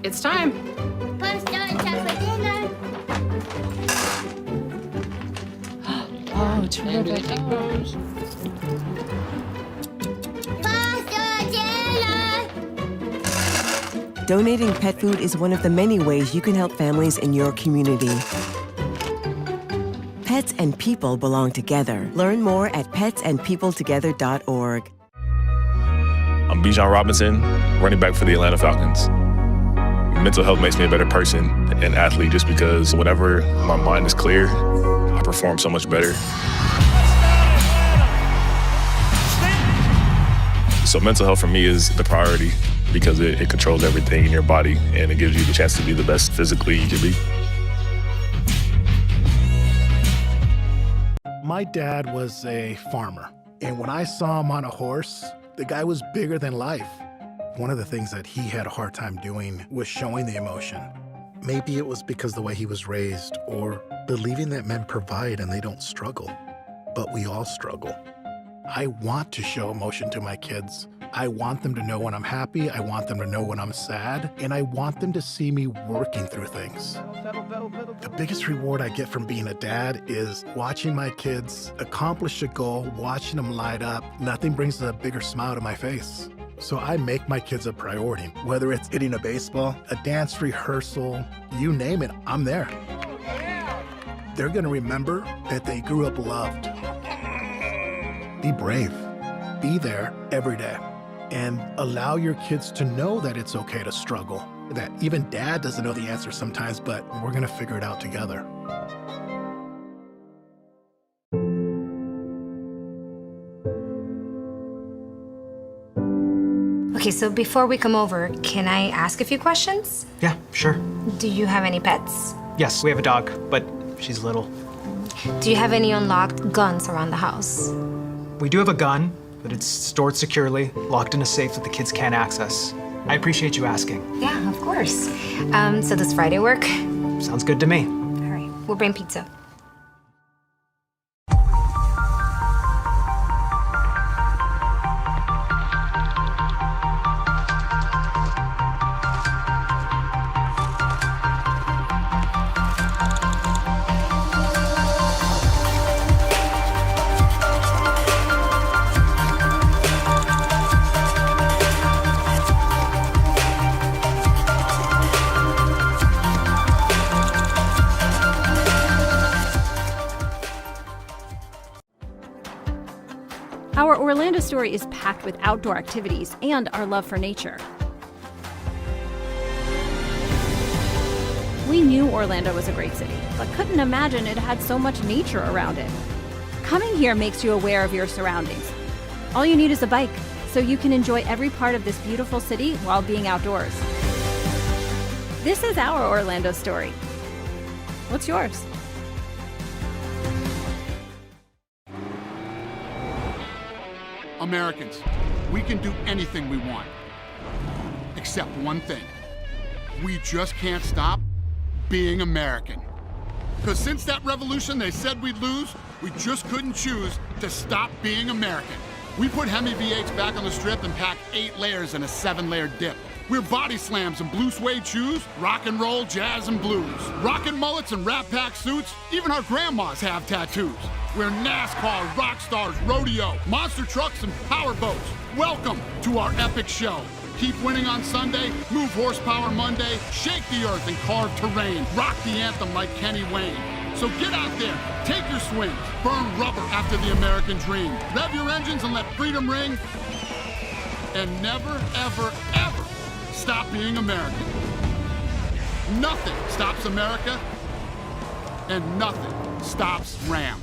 It's time. Pasta and chocolate dinner. Oh, terrific. Pasta dinner. Donating pet food is one of the many ways you can help families in your community. Pets and people belong together. Learn more at petsandpeopletogether.org. I'm Bijan Robinson, running back for the Atlanta Falcons. Mental health makes me a better person and athlete just because whenever my mind is clear, I perform so much better. So mental health for me is the priority because it controls everything in your body and it gives you the chance to be the best physically you can be. My dad was a farmer, and when I saw him on a horse, the guy was bigger than life. One of the things that he had a hard time doing was showing the emotion. Maybe it was because the way he was raised or believing that men provide and they don't struggle. But we all struggle. I want to show emotion to my kids. I want them to know when I'm happy, I want them to know when I'm sad, and I want them to see me working through things. The biggest reward I get from being a dad is watching my kids accomplish a goal, watching them light up. Nothing brings a bigger smile to my face. So I make my kids a priority. Whether it's hitting a baseball, a dance rehearsal, you name it, I'm there. They're gonna remember that they grew up loved. Be brave. Be there every day. And allow your kids to know that it's okay to struggle. That even dad doesn't know the answer sometimes, but we're gonna figure it out together. Okay, so before we come over, can I ask a few questions? Yeah, sure. Do you have any pets? Yes, we have a dog, but she's little. Do you have any unlocked guns around the house? We do have a gun, but it's stored securely, locked in a safe that the kids can't access. I appreciate you asking. Yeah, of course. So does Friday work? Sounds good to me. All right, we'll bring pizza. Our Orlando story is packed with outdoor activities and our love for nature. We knew Orlando was a great city, but couldn't imagine it had so much nature around it. Coming here makes you aware of your surroundings. All you need is a bike, so you can enjoy every part of this beautiful city while being outdoors. This is our Orlando story. What's yours? Americans, we can do anything we want, except one thing. We just can't stop being American. Because since that revolution they said we'd lose, we just couldn't choose to stop being American. We put Hemi V8s back on the strip and packed 8 layers in a 7-layer dip. We're body slams and blue suede shoes, rock and roll, jazz and blues. Rockin' mullets and Rat Pack suits, even our grandmas have tattoos. We're NASCAR, rock stars, rodeo, monster trucks and power boats. Welcome to our epic show. Keep winning on Sunday, move horsepower Monday, shake the earth and carve terrain, rock the anthem like Kenny Wayne. So get out there, take your swings, burn rubber after the American dream. Rev your engines and let freedom ring. And never, ever, ever stop being American. Nothing stops America, and nothing stops Ram.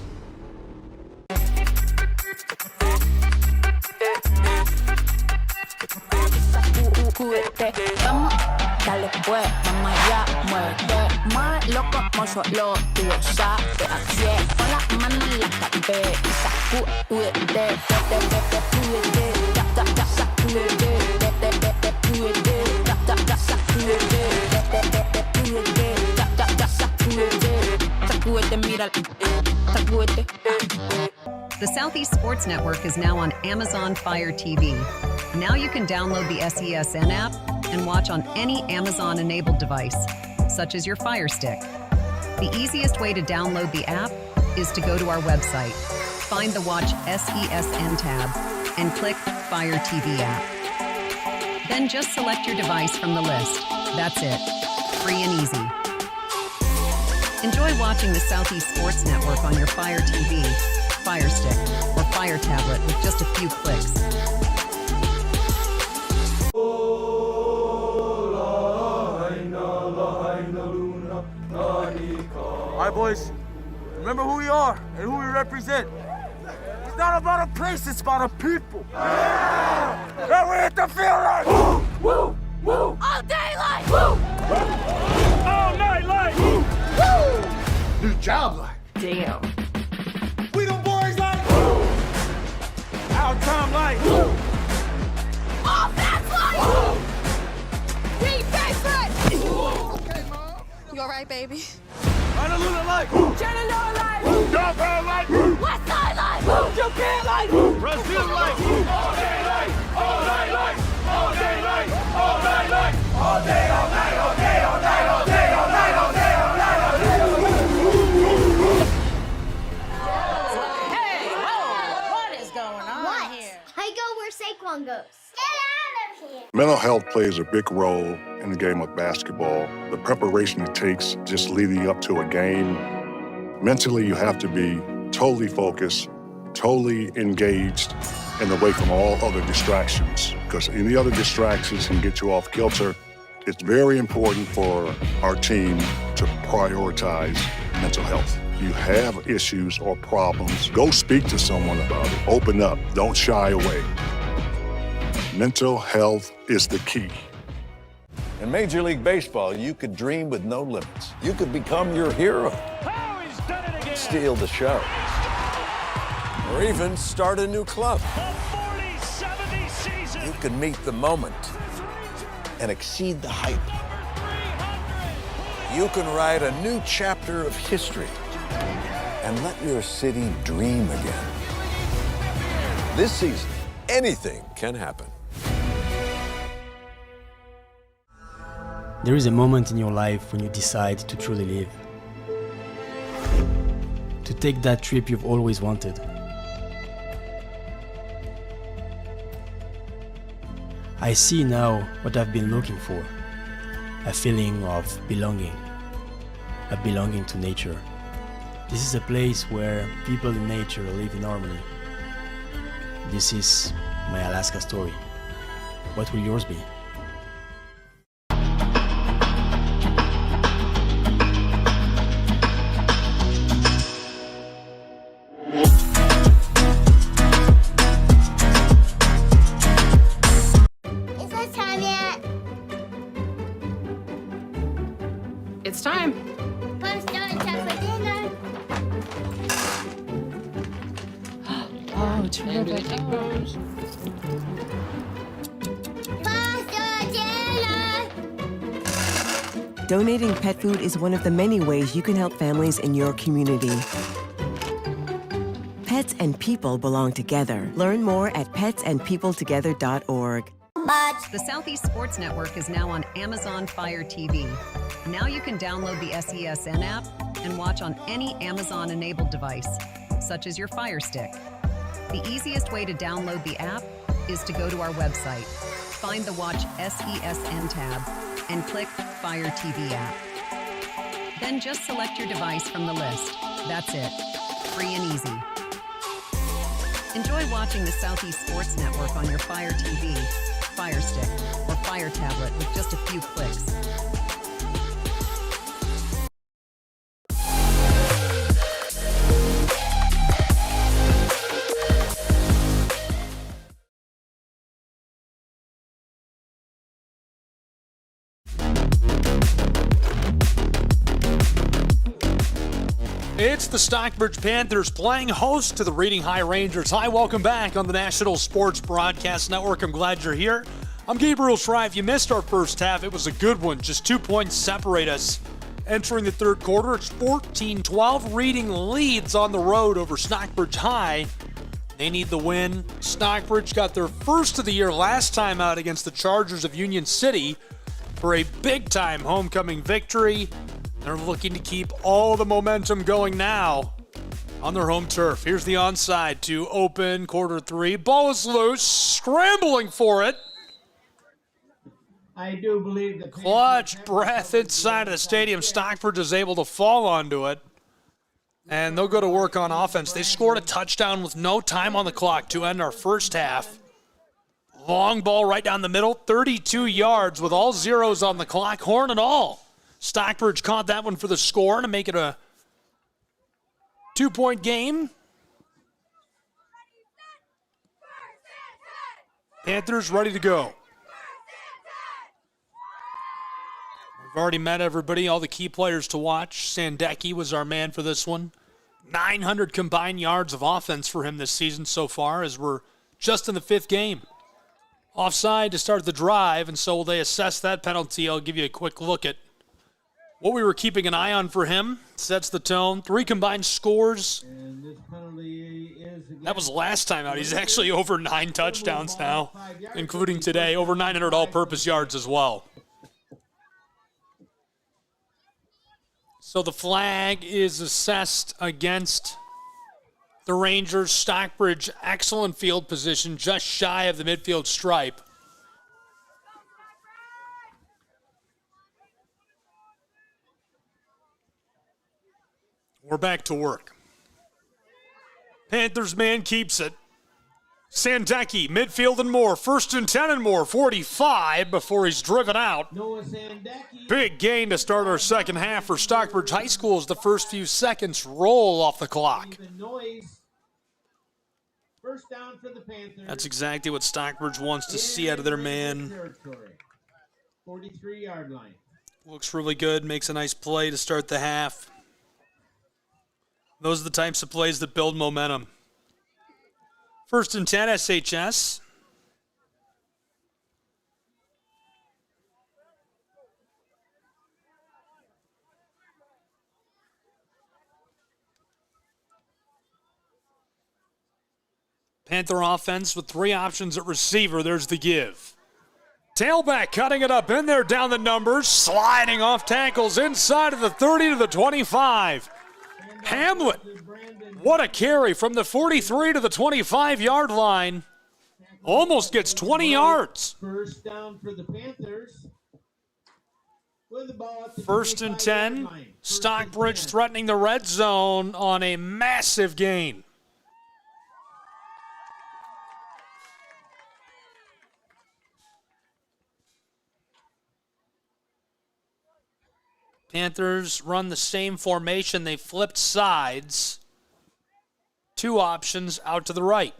Vamos, dale pues, vamos allá, muévete más loco, solo tú sabes, así es, con las manos en la cabeza, sacúdete, sacúdete, mira, sacúdete. The Southeast Sports Network is now on Amazon Fire TV. Now you can download the SESN app and watch on any Amazon-enabled device, such as your Fire Stick. The easiest way to download the app is to go to our website, find the Watch SESN tab, and click Fire TV app. Then just select your device from the list. That's it. Free and easy. Enjoy watching the Southeast Sports Network on your Fire TV, Fire Stick, or Fire tablet with just a few clicks. All right, boys, remember who we are and who we represent. It's not about a place, it's about a people. Yeah! And we hit the field like woo, woo, woo. All day like woo, all night like woo, woo. New job like damn. We the boys like woo. Our time like woo. All that's like woo. We favorite. Okay, Mom. You all right, baby? Honolulu life! Chattanooga life! Downtown life! West Side life! Japan life! Brazil life! All day life! All night life! All day life! All night life! All day, all night, all day, all night, all day, all night, all day, all night, all day. Hey, whoa! What is going on here? I go where Saquon goes. Get out of here! Mental health plays a big role in the game of basketball. The preparation it takes just leading up to a game. Mentally, you have to be totally focused, totally engaged, and away from all other distractions, because any other distractions can get you off kilter. It's very important for our team to prioritize mental health. You have issues or problems, go speak to someone about it. Open up, don't shy away. Mental health is the key. In Major League Baseball, you could dream with no limits. You could become your hero. Steal the show. Or even start a new club. You can meet the moment and exceed the hype. You can write a new chapter of history and let your city dream again. This season, anything can happen. There is a moment in your life when you decide to truly live. To take that trip you've always wanted. I see now what I've been looking for. A feeling of belonging. A belonging to nature. This is a place where people and nature live in harmony. This is my Alaska story. What will yours be? It's time. Punch down time for dinner. Oh, terrific. Donating pet food is one of the many ways you can help families in your community. Pets and people belong together. Learn more at petsandpeopletogether.org. The Southeast Sports Network is now on Amazon Fire TV. Now you can download the SESN app and watch on any Amazon-enabled device, such as your Fire Stick. The easiest way to download the app is to go to our website, find the Watch SESN tab, and click Fire TV app. Then just select your device from the list. That's it. Free and easy. Enjoy watching the Southeast Sports Network on your Fire TV, Fire Stick, or Fire tablet with just a few clicks. It's the Stockbridge Panthers playing host to the Reading High Rangers. Hi, welcome back on the National Sports Broadcast Network. I'm glad you're here. I'm Gabriel Schreier. If you missed our first half, it was a good one. Just 2 points separate us. Entering the third quarter, it's 14-12. Reading leads on the road over Stockbridge High. They need the win. Stockbridge got their first of the year last time out against the Chargers of Union City for a big-time homecoming victory. They're looking to keep all the momentum going now on their home turf. Here's the onside to open quarter three. Ball is loose, scrambling for it. I do believe the clutch breath inside of the stadium. Stockbridge is able to fall onto it, and they'll go to work on offense. They scored a touchdown with no time on the clock to end our first half. Long ball right down the middle, 32 yards with all zeros on the clock, horn and all. Stockbridge caught that one for the score to make it a 2-point game. Panthers ready to go. We've already met everybody, all the key players to watch. Sandecki was our man for this one. 900 combined yards of offense for him this season so far, as we're just in the fifth game. Offside to start the drive, and so will they assess that penalty. I'll give you a quick look at what we were keeping an eye on for him. Sets the tone. 3 combined scores. And this penalty is That was last time out. He's actually over 9 touchdowns now, including today. Over 900 all-purpose yards as well. So the flag is assessed against the Rangers. Stockbridge, excellent field position, just shy of the midfield stripe. We're back to work. Panthers man keeps it. Sandecki, midfield and more. 1st and 10 and more. 45 before he's driven out. Big gain to start our second half for Stockbridge High School as the first few seconds roll off the clock. First down for the Panthers. That's exactly what Stockbridge wants to see out of their man. 43-yard line. Looks really good. Makes a nice play to start the half. Those are the types of plays that build momentum. 1st and 10, SHS. Panther offense with 3 options at receiver. There's the give. Tailback cutting it up in there down the numbers. Sliding off tackles inside of the 30 to the 25. Hamlet, what a carry from the 43 to the 25-yard line. Almost gets 20 yards. First down for the Panthers. With the ball at the 1st and 10. Stockbridge threatening the red zone on a massive gain. Panthers run the same formation. They flipped sides. 2 options out to the right.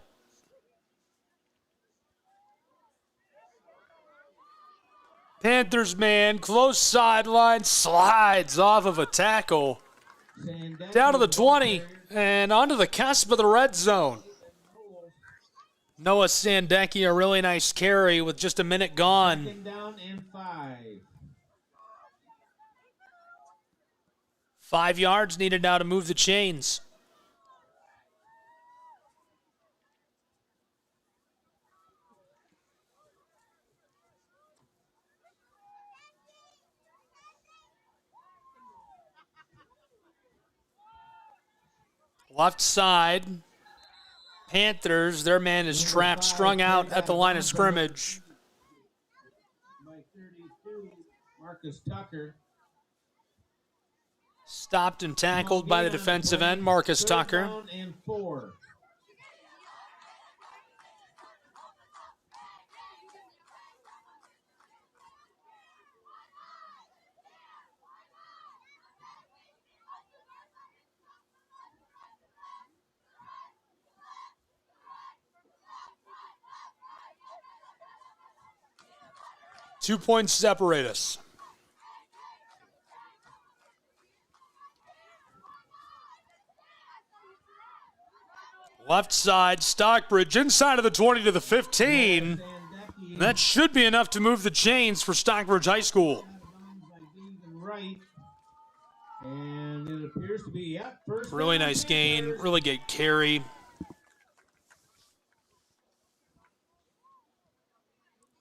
Panthers man, close sideline, slides off of a tackle. Down to the 20 and onto the cusp of the red zone. Noah Sandecki, a really nice carry with just a minute gone. 2nd down and 5. 5 yards needed now to move the chains. Left side, Panthers, their man is trapped, strung out at the line of scrimmage. By 32, Marcus Tucker. Stopped and tackled by the defensive end, Marcus Tucker. 3rd down and 4. Two points separate us. Left side, Stockbridge inside of the 20 to the 15. That should be enough to move the chains for Stockbridge High School. Right. And it appears to be, first Really down, nice gain, really good carry.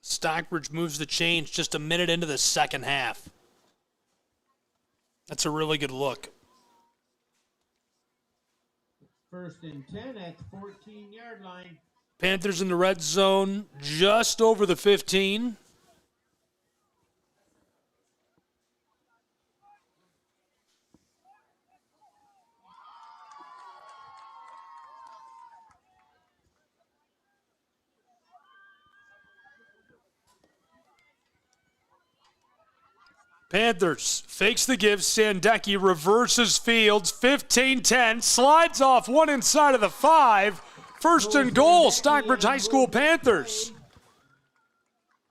Stockbridge moves the chains just a minute into the second half. That's a really good look. 1st and 10 at the 14-yard line. Panthers in the red zone, just over the 15. Panthers fakes the give. Sandecki reverses fields. 15-10. Slides off one inside of the 5. 1st and goal, Stockbridge High School Panthers.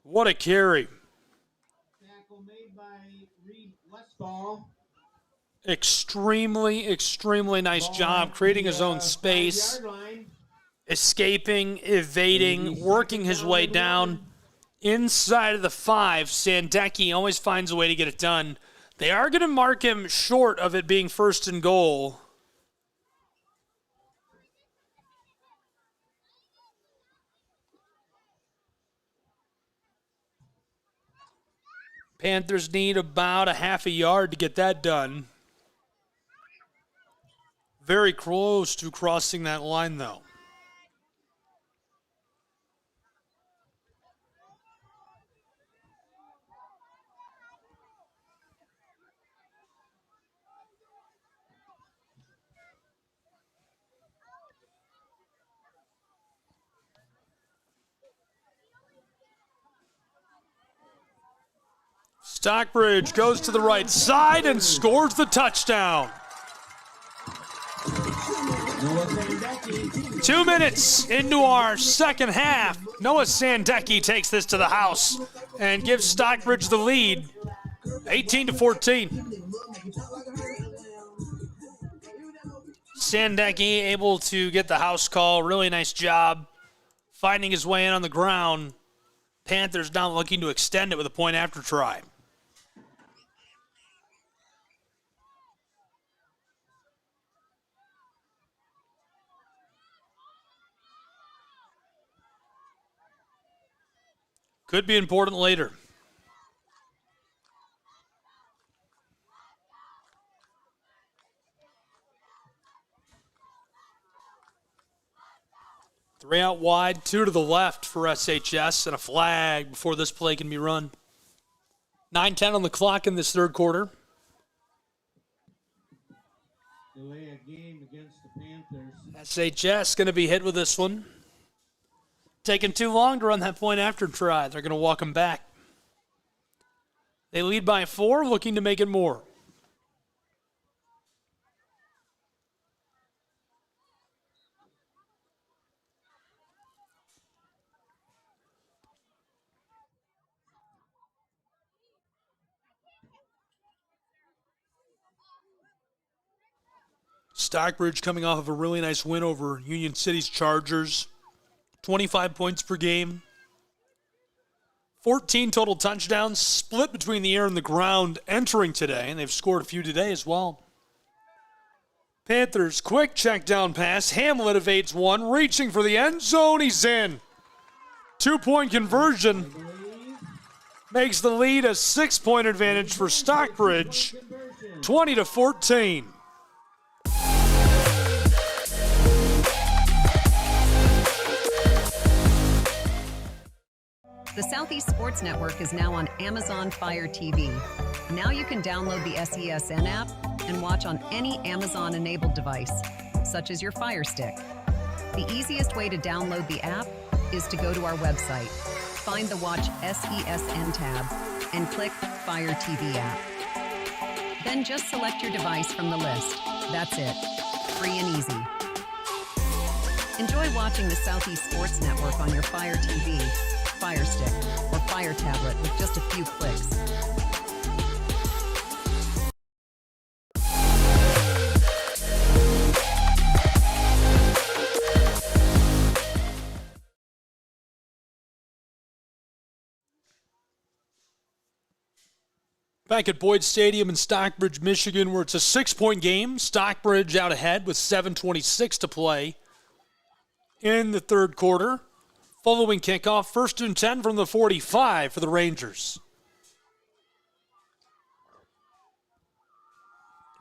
What a carry. Tackle made by Reed Westfall. Extremely nice job creating his own space. Escaping, evading, working his way down. Inside of the 5, Sandecki always finds a way to get it done. They are going to mark him short of it being 1st and goal. Panthers need about a half a yard to get that done. Very close to crossing that line, though. Stockbridge goes to the right side and scores the touchdown. 2 minutes into our second half. Noah Sandecki takes this to the house and gives Stockbridge the lead, 18-14. Sandecki able to get the house call. Really nice job finding his way in on the ground. Panthers now looking to extend it with a point after try. Could be important later. Three out wide, 2 to the left for SHS, and a flag before this play can be run. 9:10 on the clock in this third quarter. Delay a game against the Panthers. SHS going to be hit with this one. Taking too long to run that point after try. They're going to walk them back. They lead by 4, looking to make it more. Stockbridge coming off of a really nice win over Union City's Chargers. 25 points per game. 14 total touchdowns, split between the air and the ground entering today, and they've scored a few today as well. Panthers, quick check down pass. Hamlet evades one, reaching for the end zone. He's in. 2-point conversion makes the lead a 6-point advantage for Stockbridge, 20-14. The Southeast Sports Network is now on Amazon Fire TV. Now you can download the SESN app and watch on any Amazon-enabled device, such as your Fire Stick. The easiest way to download the app is to go to our website, find the Watch SESN tab, and click Fire TV app. Then just select your device from the list. That's it. Free and easy. Enjoy watching the Southeast Sports Network on your Fire TV, Fire Stick, or Fire tablet with just a few clicks. Back at Boyd Stadium in Stockbridge, Michigan, where it's a 6-point game. Stockbridge out ahead with 7:26 to play in the third quarter. Following kickoff, 1st and 10 from the 45 for the Rangers.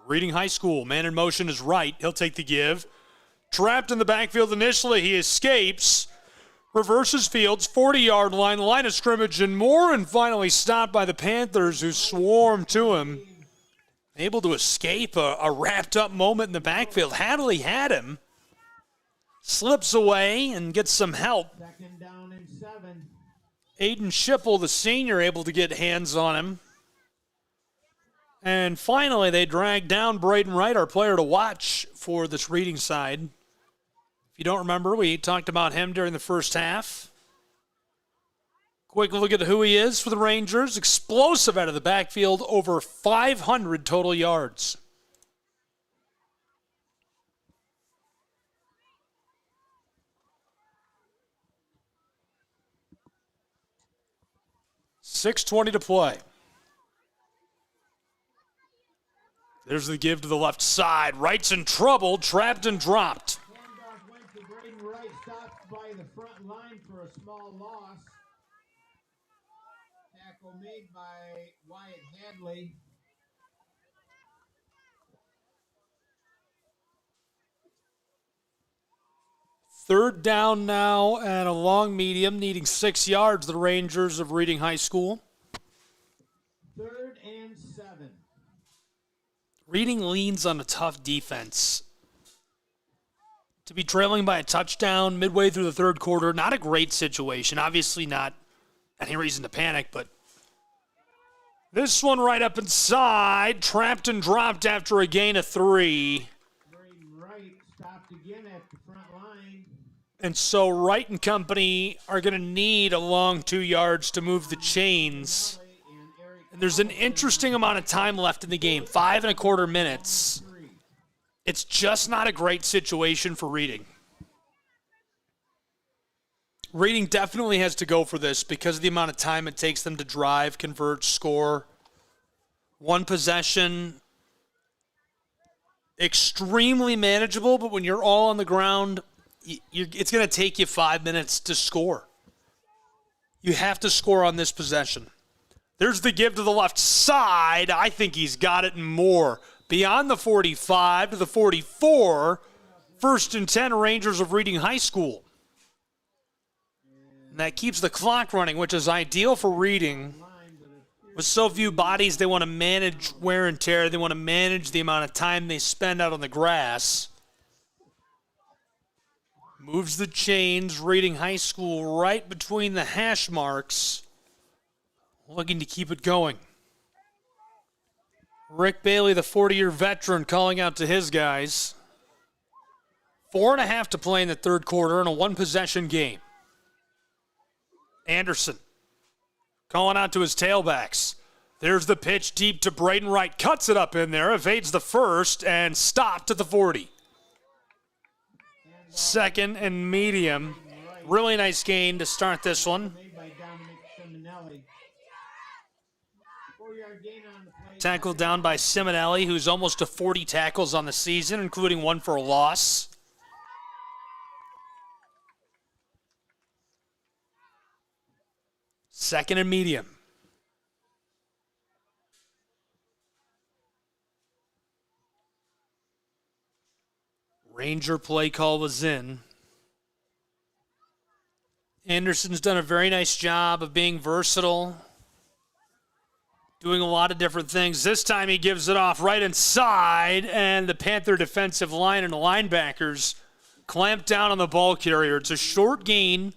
Reading High School, man in motion is right. He'll take the give. Trapped in the backfield initially, he escapes. Reverses fields, 40-yard line of scrimmage and more, and finally stopped by the Panthers, who swarmed to him. Able to escape a wrapped-up moment in the backfield. Hadley had him. Slips away and gets some help. 2nd down and 7. Aiden Schipple, the senior, able to get hands on him. And finally, they drag down Braden Wright, our player to watch for this Reading side. If you don't remember, we talked about him during the first half. Quick look at who he is for the Rangers. Explosive out of the backfield, over 500 total yards. .6:20 to play. There's the give to the left side. Wright's in trouble, trapped and dropped. Handoff went to Braden Wright, stopped by the front line for a small loss. Tackle made by Wyatt Hadley. Third down now and a long medium, needing 6 yards, the Rangers of Reading High School. 3rd and 7. Reading leans on a tough defense. To be trailing by a touchdown midway through the third quarter, not a great situation. Obviously not any reason to panic, but this one right up inside, trapped and dropped after a gain of 3. Braden Wright stopped again at the front line. And so Wright and company are going to need a long 2 yards to move the chains. And there's an interesting amount of time left in the game, 5 1/4 minutes. It's just not a great situation for Reading. Reading definitely has to go for this because of the amount of time it takes them to drive, convert, score. One possession, extremely manageable, but when you're all on the ground, it's going to take you 5 minutes to score. You have to score on this possession. There's the give to the left side. I think he's got it and more. Beyond the 45 to the 44. 1st and 10, Rangers of Reading High School. And that keeps the clock running, which is ideal for Reading. With so few bodies, they want to manage wear and tear. They want to manage the amount of time they spend out on the grass. Moves the chains, Reading High School right between the hash marks. Looking to keep it going. Rick Bailey, the 40-year veteran, calling out to his guys. 4.5 to play in the third quarter in a one-possession game. Anderson calling out to his tailbacks. There's the pitch deep to Braden Wright. Cuts it up in there, evades the first, and stopped at the 40. 2nd and medium. Really nice gain to start this one. Tackled down by Simonelli, who's almost to 40 tackles on the season, including one for a loss. Second and medium. Ranger play call was in. Anderson's done a very nice job of being versatile, doing a lot of different things. This time he gives it off right inside, and the Panther defensive line and the linebackers clamp down on the ball carrier. It's a short gain.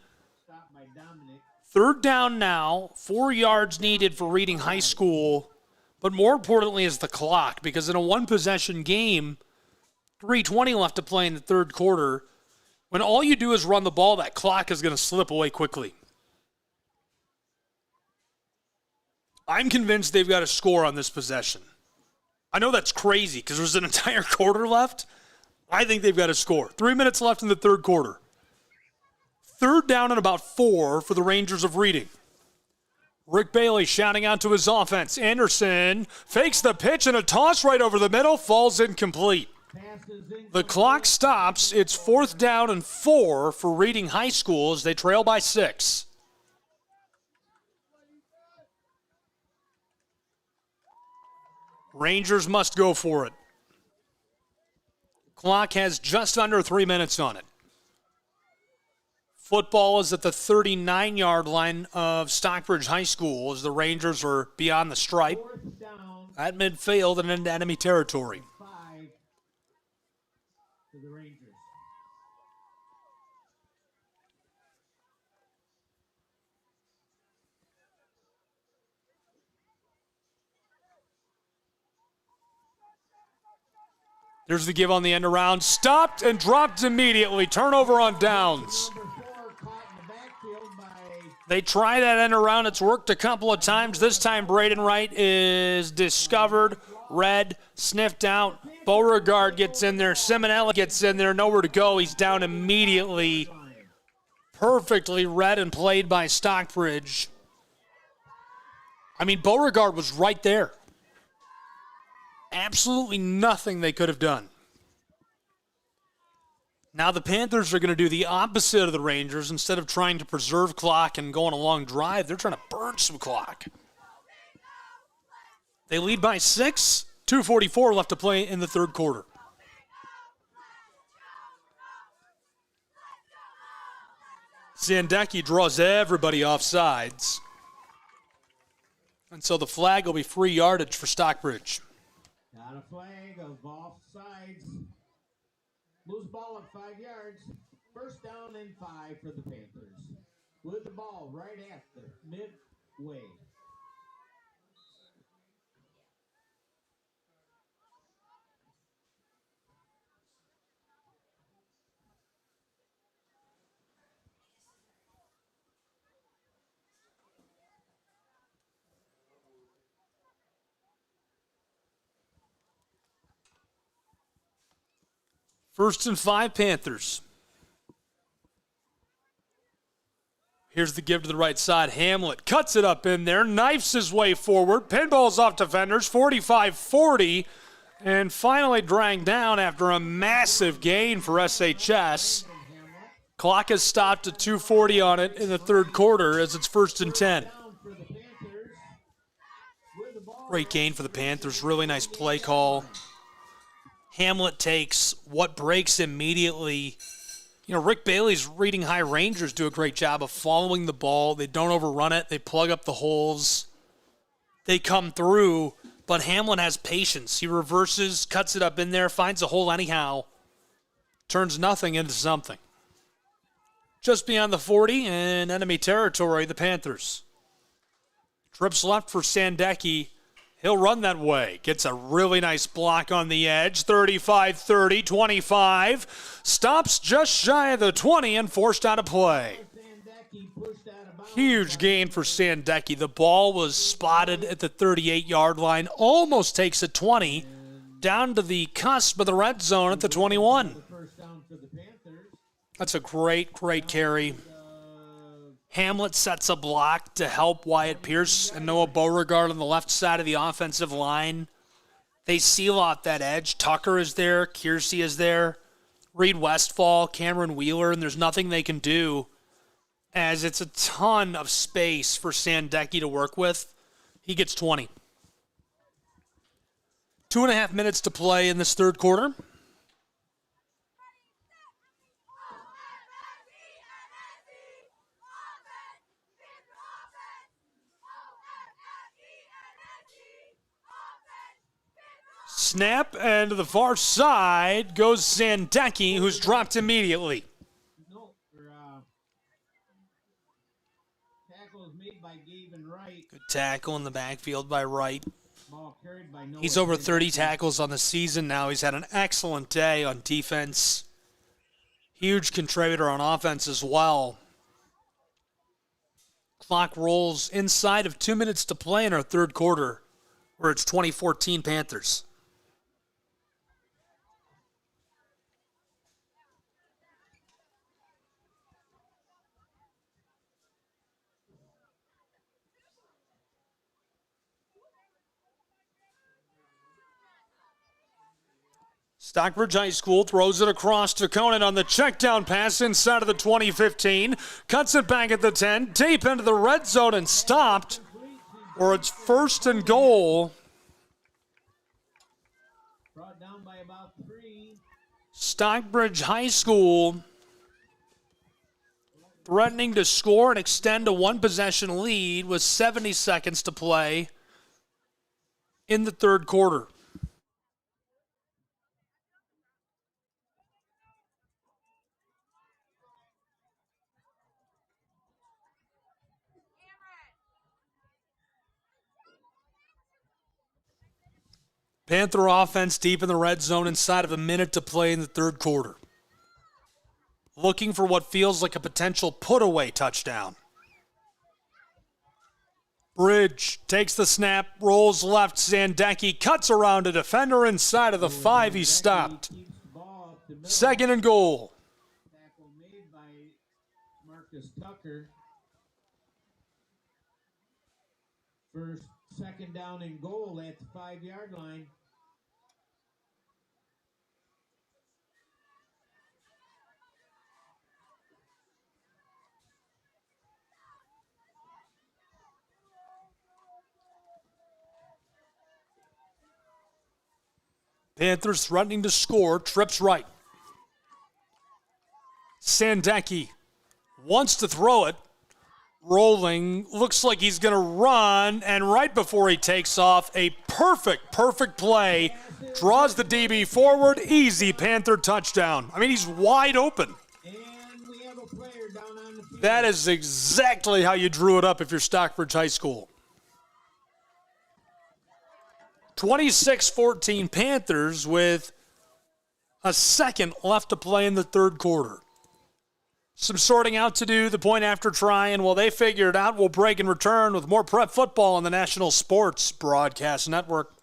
3rd down now, 4 yards needed for Reading High School, but more importantly is the clock, because in a one-possession game, 3:20 left to play in the third quarter. When all you do is run the ball, that clock is going to slip away quickly. I'm convinced they've got to score on this possession. I know that's crazy because there's an entire quarter left. I think they've got to score. 3 minutes left in the third quarter. 3rd down and about 4 for the Rangers of Reading. Rick Bailey shouting out to his offense. Anderson fakes the pitch and a toss right over the middle. Falls incomplete. The clock stops. It's 4th down and 4 for Reading High School as they trail by 6. Rangers must go for it. Clock has just under 3 minutes on it. Football is at the 39-yard line of Stockbridge High School as the Rangers are beyond the stripe at midfield and into enemy territory. There's the give on the end around. Stopped and dropped immediately. Turnover on downs. They try that end around. It's worked a couple of times. This time Braden Wright is discovered, read, sniffed out. Beauregard gets in there. Simonelli gets in there. Nowhere to go. He's down immediately. Perfectly read and played by Stockbridge. I mean, Beauregard was right there. Absolutely nothing they could have done. Now the Panthers are going to do the opposite of the Rangers. Instead of trying to preserve clock and go on a long drive, they're trying to burn some clock. They lead by 6, 2:44 left to play in the third quarter. Sandecki draws everybody off sides. And so the flag will be free yardage for Stockbridge. Got a flag of offsides. Loose ball at 5 yards. First down and 5 for the Panthers. With the ball right at the midway. First and 5 Panthers. Here's the give to the right side. Hamlet cuts it up in there, knifes his way forward, pinballs off defenders, 45-40, and finally dragged down after a massive gain for SHS. Clock has stopped at 2:40 on it in the third quarter as it's first and 10. Great gain for the Panthers. Really nice play call. Hamlet takes what breaks immediately. You know, Rick Bailey's reading high Rangers do a great job of following the ball. They don't overrun it. They plug up the holes. They come through, but Hamlin has patience. He reverses, cuts it up in there, finds a hole anyhow, turns nothing into something. Just beyond the 40 in enemy territory, the Panthers. Trips left for Sandecki. He'll run that way. Gets a really nice block on the edge. 35-30, 25. Stops just shy of the 20 and forced out of play. Huge gain for Sandecki. The ball was spotted at the 38-yard line. Almost takes a 20. Down to the cusp of the red zone at the 21. That's a great, great carry. Hamlet sets a block to help Wyatt Pierce and Noah Beauregard on the left side of the offensive line. They seal off that edge. Tucker is there. Kiersey is there. Reed Westfall, Cameron Wheeler, and there's nothing they can do as it's a ton of space for Sandecki to work with. He gets 20. 2.5 minutes to play in this third quarter. Snap, and to the far side goes Sandecki, who's dropped immediately. Good tackle in the backfield by Wright. He's over 30 tackles on the season now. He's had an excellent day on defense. Huge contributor on offense as well. Clock rolls inside of 2 minutes to play in our third quarter, where it's 2014 Panthers. Stockbridge High School throws it across to Conan on the check down pass inside of the 20-15. Cuts it back at the 10. Deep into the red zone and stopped. Or it's first and goal. Brought down by about 3. Stockbridge High School threatening to score and extend a one-possession lead with 70 seconds to play in the third quarter. Panther offense deep in the red zone inside of a minute to play in the third quarter. Looking for what feels like a potential put-away touchdown. Bridge takes the snap, rolls left. Sandecki cuts around a defender inside of the 5. He's stopped. Second and goal. Tackle made by Marcus Tucker. Second down and goal at the 5-yard line. Panthers threatening to score, trips right. Sandecki wants to throw it. Rolling, looks like he's going to run, and right before he takes off, a perfect play. Draws the DB forward, easy Panther touchdown. I mean, he's wide open. That is exactly how you drew it up if you're Stockbridge High School. 26-14 Panthers with a second left to play in the third quarter. Some sorting out to do, the point after try, and while they figure it out, we'll break and return with more prep football on the National Sports Broadcast Network.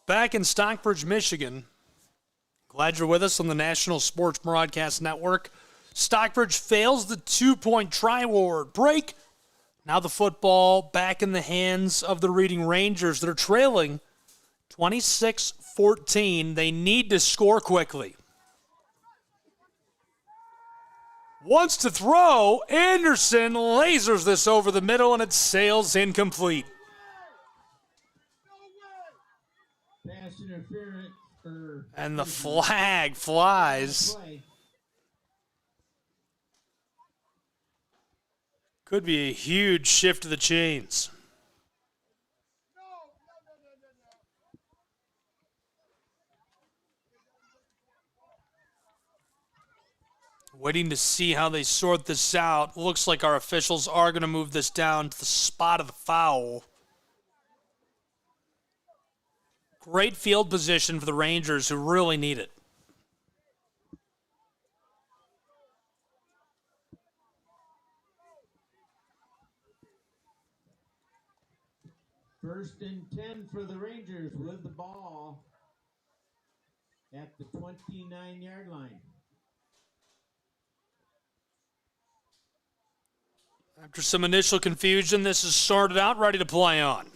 Back in Stockbridge, Michigan. Glad you're with us on the National Sports Broadcast Network. Stockbridge fails the two-point try war. Break. Now the football back in the hands of the Reading Rangers. They're trailing 26-14. They need to score quickly. Wants to throw. Anderson lasers this over the middle, and it sails incomplete. And the flag flies. Could be a huge shift to the chains. Waiting to see how they sort this out. Looks like our officials are going to move this down to the spot of the foul. Great field position for the Rangers, who really need it. First and 10 for the Rangers with the ball at the 29-yard line. After some initial confusion, this is sorted out, ready to play on.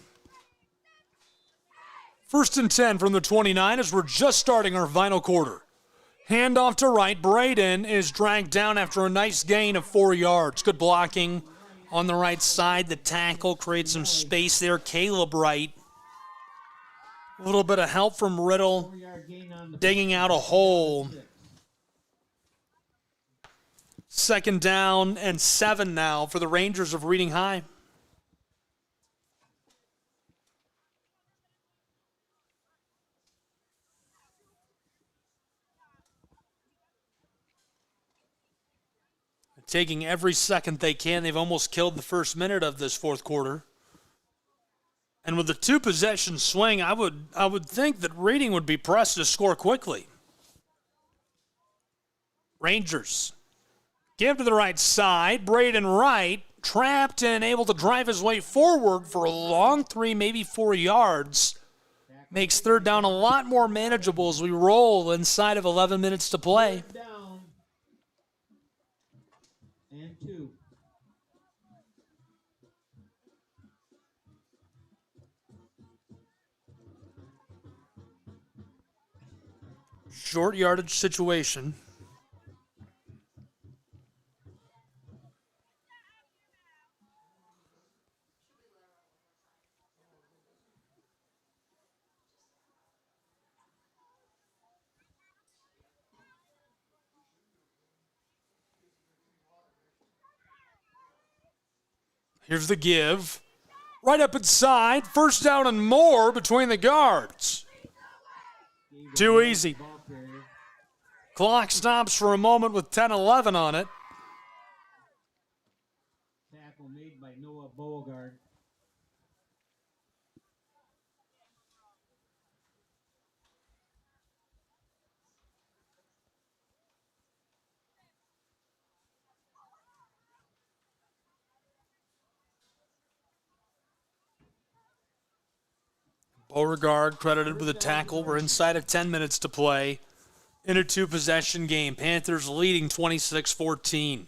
First and 10 from the 29 as we're just starting our final quarter. Handoff to right. Braden is dragged down after a nice gain of 4 yards. Good blocking on the right side. The tackle creates some space there. Caleb Wright. A little bit of help from Riddle digging out a hole. Second down and 7 now for the Rangers of Reading High. Taking every second they can. They've almost killed the first minute of this fourth quarter. And with the two-possession swing, I would think that Reading would be pressed to score quickly. Rangers give to the right side. Braden Wright trapped and able to drive his way forward for a long 3, maybe 4 yards. Makes third down a lot more manageable as we roll inside of 11 minutes to play. And 2. Short yardage situation. Here's the give. Right up inside. First down and more between the guards. Too easy. Clock stops for a moment with 10-11 on it. Tackle made by Noah Beauregard. Beauregard credited with a tackle. We're inside of 10 minutes to play in a two-possession game. Panthers leading 26-14.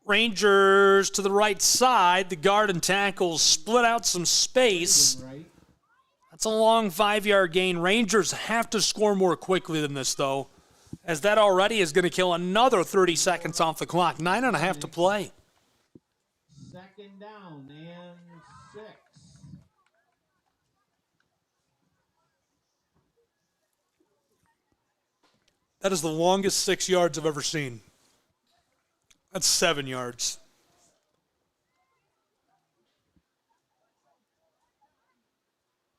Rangers to the right side. The guard and tackles split out some space. That's a long 5-yard gain. Rangers have to score more quickly than this, though, as that already is going to kill another 30 seconds off the clock. 9.5 to play. Second down and 6. That is the longest 6 yards I've ever seen. That's 7 yards.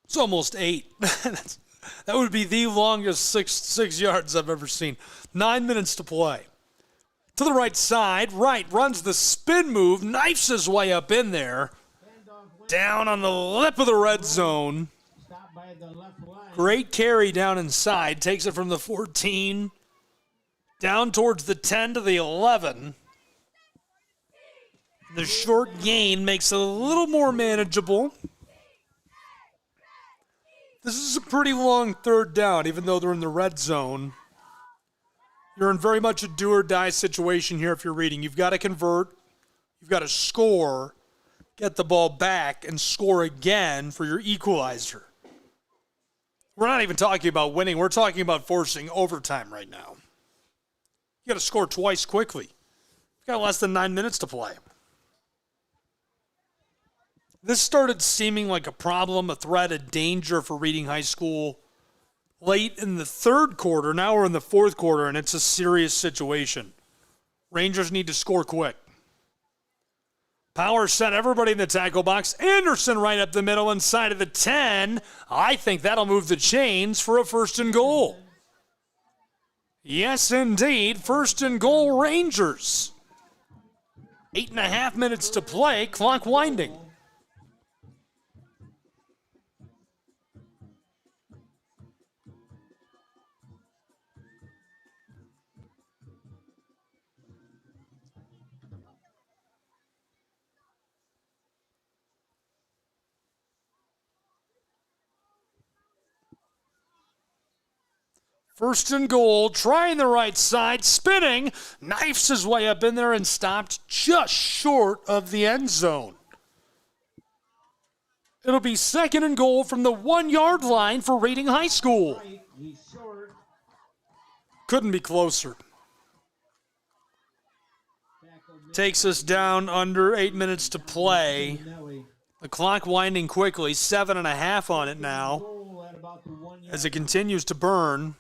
It's almost 8. That would be the longest six yards I've ever seen. 9 minutes to play. To the right side, Wright runs the spin move, knifes his way up in there. Down on the lip of the red zone. Great carry down inside. Takes it from the 14 down towards the 10 to the 11. The short gain makes it a little more manageable. This is a pretty long third down, even though they're in the red zone. You're in very much a do-or-die situation here if you're reading. You've got to convert. You've got to score, get the ball back, and score again for your equalizer. We're not even talking about winning. We're talking about forcing overtime right now. You got to score twice quickly. You've got less than 9 minutes to play. This started seeming like a problem, a threat, a danger for Reading High School late in the third quarter. Now we're in the fourth quarter, and it's a serious situation. Rangers need to score quick. Power set everybody in the tackle box. Anderson right up the middle inside of the 10. I think that'll move the chains for a first and goal. Yes, indeed. First and goal, Rangers. 8.5 minutes to play. Clock winding. First and goal, trying the right side, spinning, knifes his way up in there and stopped just short of the end zone. It'll be second and goal from the 1-yard line for Reading High School. Couldn't be closer. Takes us down under 8 minutes to play. The clock winding quickly, 7.5 on it now as it continues to burn.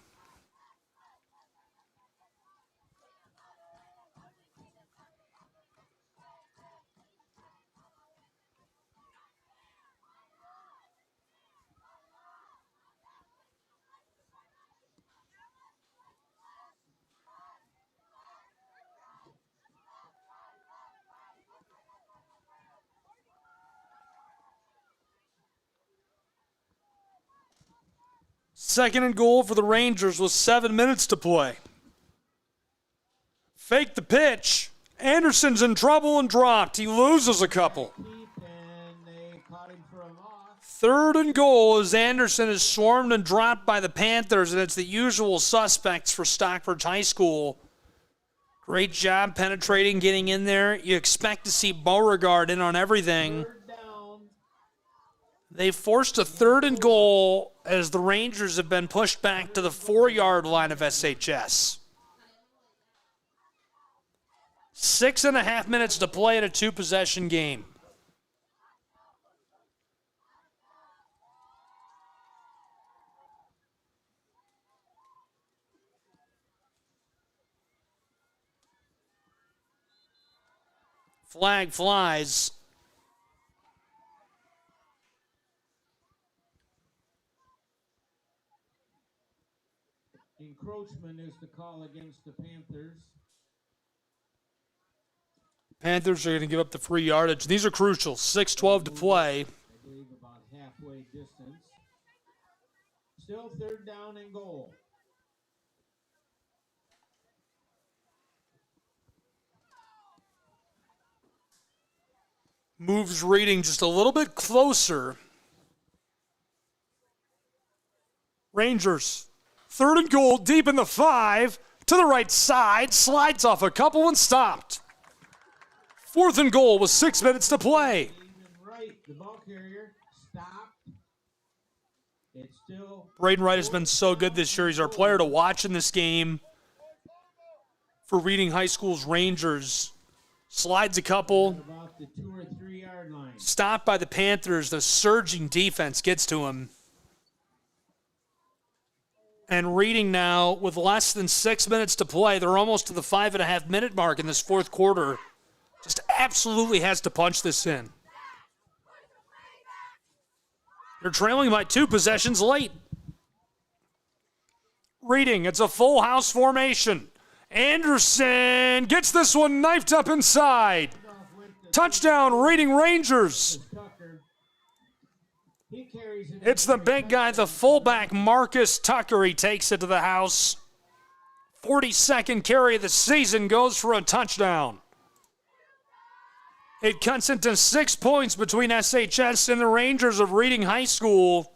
Second and goal for the Rangers with 7 minutes to play. Fake the pitch. Anderson's in trouble and dropped. He loses a couple. Third and goal as Anderson is swarmed and dropped by the Panthers, and it's the usual suspects for Stockbridge High School. Great job penetrating, getting in there. You expect to see Beauregard in on everything. They forced a third and goal as the Rangers have been pushed back to the 4-yard line of SHS. 6.5 minutes to play in a two-possession game. Flag flies. Encroachment is the call against the Panthers. Panthers are going to give up the free yardage. These are crucial. 6:12 to play. I believe about halfway distance. Still 3rd down and goal. Moves Reading just a little bit closer. Rangers, 3rd and goal, deep in the 5, to the right side, slides off a couple and stopped. 4th and goal with 6 minutes to play. Right, the ball carrier stopped. It's still Braden Wright has been so good this year. He's our player to watch in this game for Reading High School's Rangers. Slides a couple. about the 2 or 3 yard line. Stopped by the Panthers. The surging defense gets to him. And Reading now, with less than 6 minutes to play, they're almost to the 5.5-minute mark in this 4th quarter. Just absolutely has to punch this in. They're trailing by 2 possessions late. Reading, it's a full house formation. Anderson gets this one knifed up inside. Touchdown, Reading Rangers. It's the big guy, the fullback, Marcus Tucker. He takes it to the house. 42nd carry of the season goes for a touchdown. It cuts into 6 points between SHS and the Rangers of Reading High School.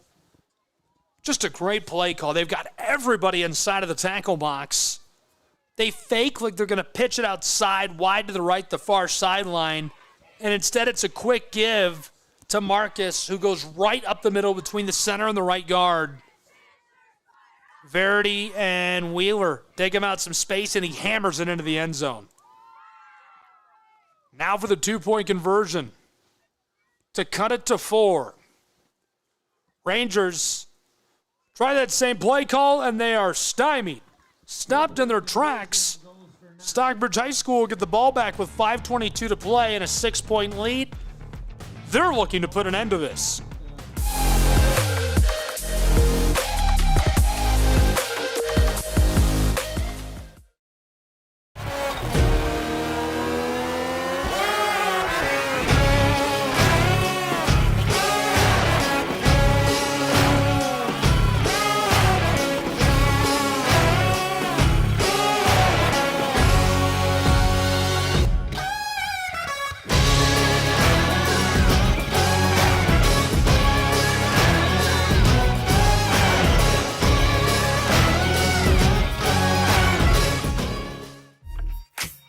Just a great play call. They've got everybody inside of the tackle box. They fake like they're going to pitch it outside, wide to the right, the far sideline. And instead it's a quick give to Marcus, who goes right up the middle between the center and the right guard. Verity and Wheeler dig him out some space, and he hammers it into the end zone. Now for the 2-point conversion to cut it to 4. Rangers try that same play call, and they are stymied. Stopped in their tracks. Stockbridge High School will get the ball back with 5:22 to play and a 6-point lead. They're looking to put an end to this.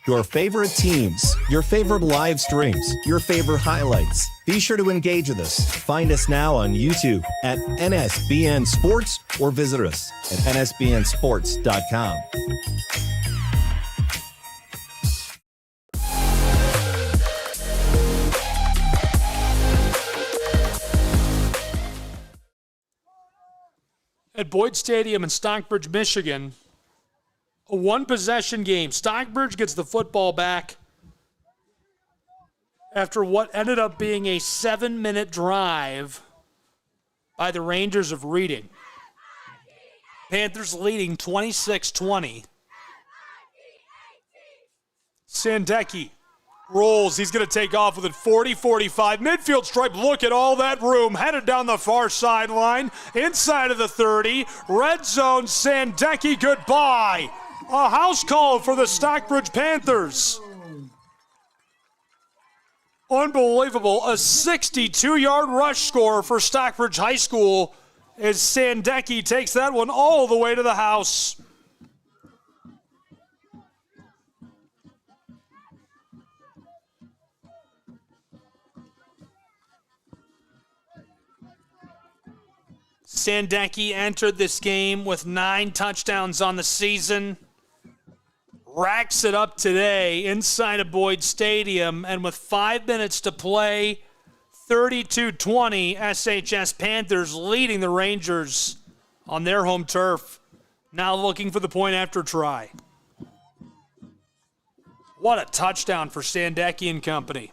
Your favorite teams, your favorite live streams, your favorite highlights. Be sure to engage with us. Find us now on YouTube at NSBN Sports or visit us at nsbnsports.com. At Boyd Stadium in Stockbridge, Michigan, a 1-possession game. Stockbridge gets the football back after what ended up being a 7-minute drive by the Rangers of Reading. Panthers leading 26-20. Sandecki rolls. He's going to take off with it 40-45. Midfield stripe. Look at all that room. Headed down the far sideline. Inside of the 30. Red zone. Sandecki, goodbye. A house call for the Stockbridge Panthers. Unbelievable. A 62-yard rush score for Stockbridge High School as Sandecki takes that one all the way to the house. Sandecki entered this game with 9 touchdowns on the season. Racks it up today inside of Boyd Stadium, and with 5 minutes to play, 32-20, SHS Panthers leading the Rangers on their home turf. Now looking for the point after try. What a touchdown for Sandecki and company.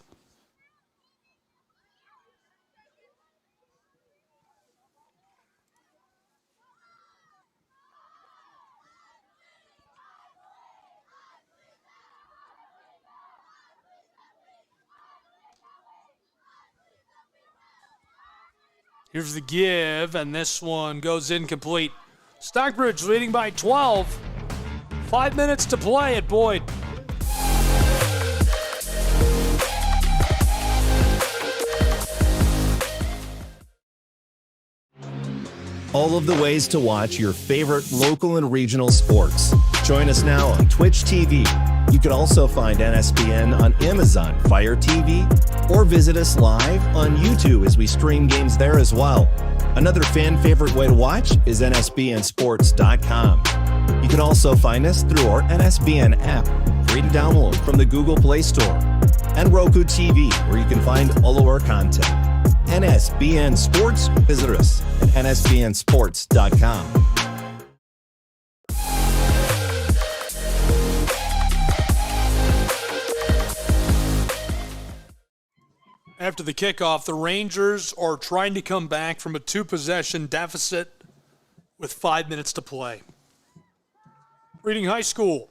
Here's the give, and this one goes incomplete. Stockbridge leading by 12. 5 minutes to play at Boyd. All of the ways to watch your favorite local and regional sports. Join us now on Twitch TV. You can also find NSBN on Amazon Fire TV or visit us live on YouTube as we stream games there as well. Another fan favorite way to watch is NSBNsports.com. You can also find us through our NSBN app, free to download from the Google Play Store, and Roku TV, where you can find all of our content. NSBN Sports, visit us at NSBNsports.com. After the kickoff, the Rangers are trying to come back from a 2-possession deficit with 5 minutes to play. Reading High School.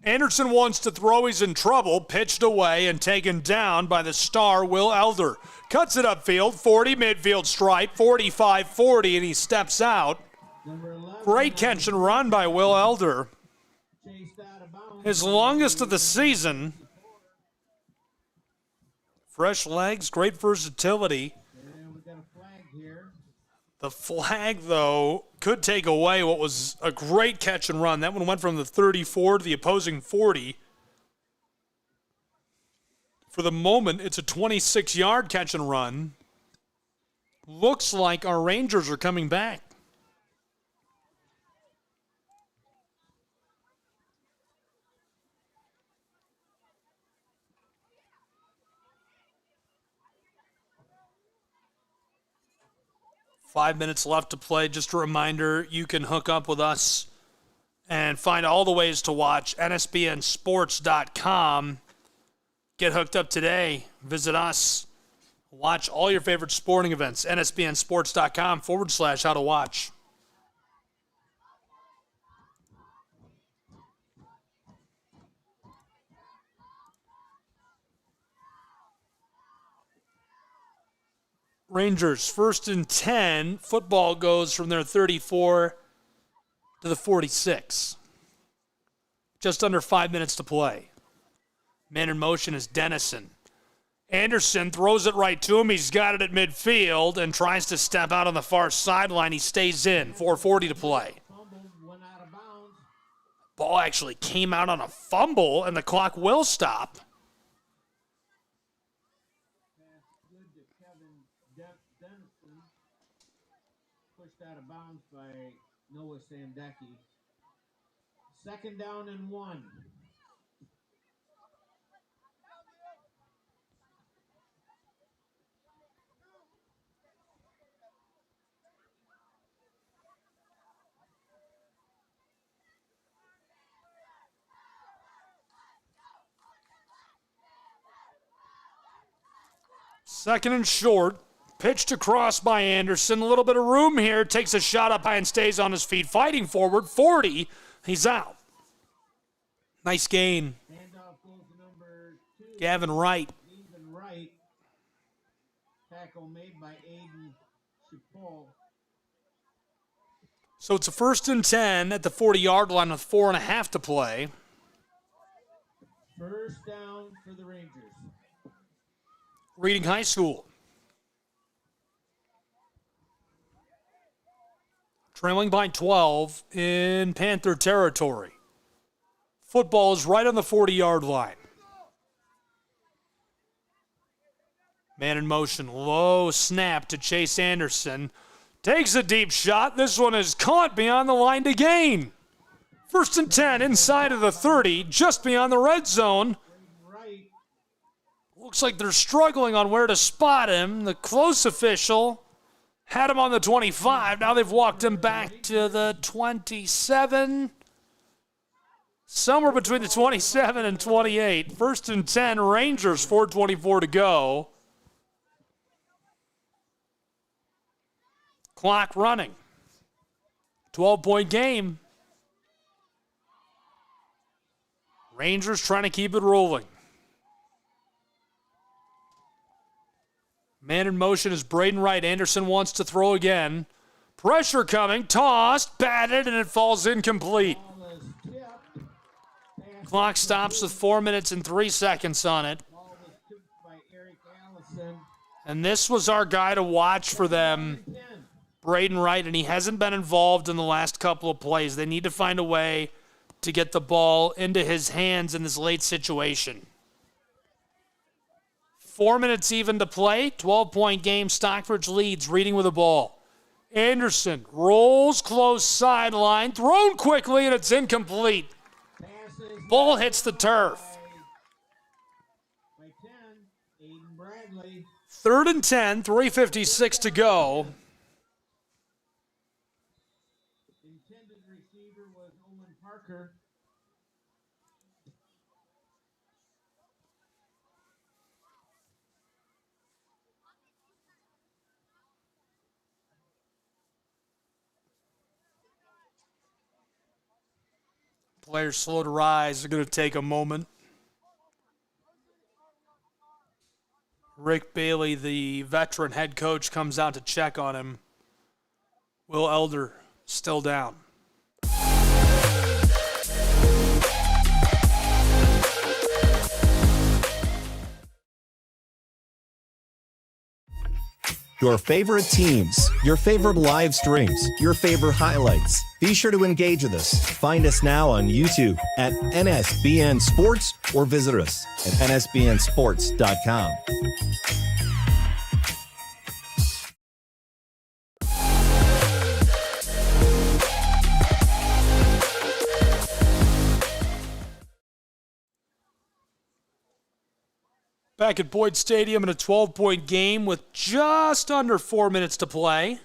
Anderson wants to throw. He's in trouble. Pitched away and taken down by the star Will Elder. Cuts it upfield. 40 midfield stripe. 45-40, and he steps out. Great catch and run by Will Elder. His longest of the season. Fresh legs, great versatility. The flag, though, could take away what was a great catch and run. That one went from the 34 to the opposing 40. For the moment, it's a 26-yard catch and run. Looks like our Rangers are coming back. Five minutes left to play. Just a reminder, you can hook up with us and find all the ways to watch. NSBNsports.com. Get hooked up today. Visit us. Watch all your favorite sporting events. NSBNsports.com/how to watch. Rangers, 1st and 10. Football goes from their 34 to the 46. Just under 5 minutes to play. Man in motion is Dennison. Anderson throws it right to him. He's got it at midfield and tries to step out on the far sideline. He stays in. 4:40 to play. Ball actually came out on a fumble, and the clock will stop. Out of bounds by Noah Sandecki. 2nd down and 1. Second and short. Pitched across by Anderson. A little bit of room here. Takes a shot up high and stays on his feet. Fighting forward. 40. He's out. Nice gain. Gavin Wright. Tackle made by Aiden Chipol. So it's a 1st and 10 at the 40-yard line with 4.5 to play. First down for the Rangers. Reading High School. Trailing by 12 in Panther territory. Football is right on the 40-yard line. Man in motion. Low snap to Chase Anderson. Takes a deep shot. This one is caught beyond the line to gain. 1st and 10 inside of the 30, just beyond the red zone. Looks like they're struggling on where to spot him. The close official had him on the 25. Now they've walked him back to the 27. Somewhere between the 27 and 28. 1st and 10, Rangers, 4:24 to go. Clock running. 12-point game. Rangers trying to keep it rolling. Man in motion is Braden Wright. Anderson wants to throw again. Pressure coming, tossed, batted, and it falls incomplete. Clock stops with 4 minutes and 3 seconds on it. And this was our guy to watch for them, Braden Wright, and he hasn't been involved in the last couple of plays. They need to find a way to get the ball into his hands in this late situation. 4 minutes even to play. 12-point game. Stockbridge leads. Reading with the ball. Anderson rolls close sideline. Thrown quickly, and it's incomplete. Ball hits the turf. 3rd and 10, 3:56 to go. Intended receiver was Owen Parker. Players slow to rise. They're going to take a moment. Rick Bailey, the veteran head coach, comes out to check on him. Will Elder still down. Your favorite teams, your favorite live streams, your favorite highlights. Be sure to engage with us. Find us now on YouTube at NSBN Sports or visit us at nsbnsports.com. Back at Boyd Stadium in a 12-point game with just under 4 minutes to play.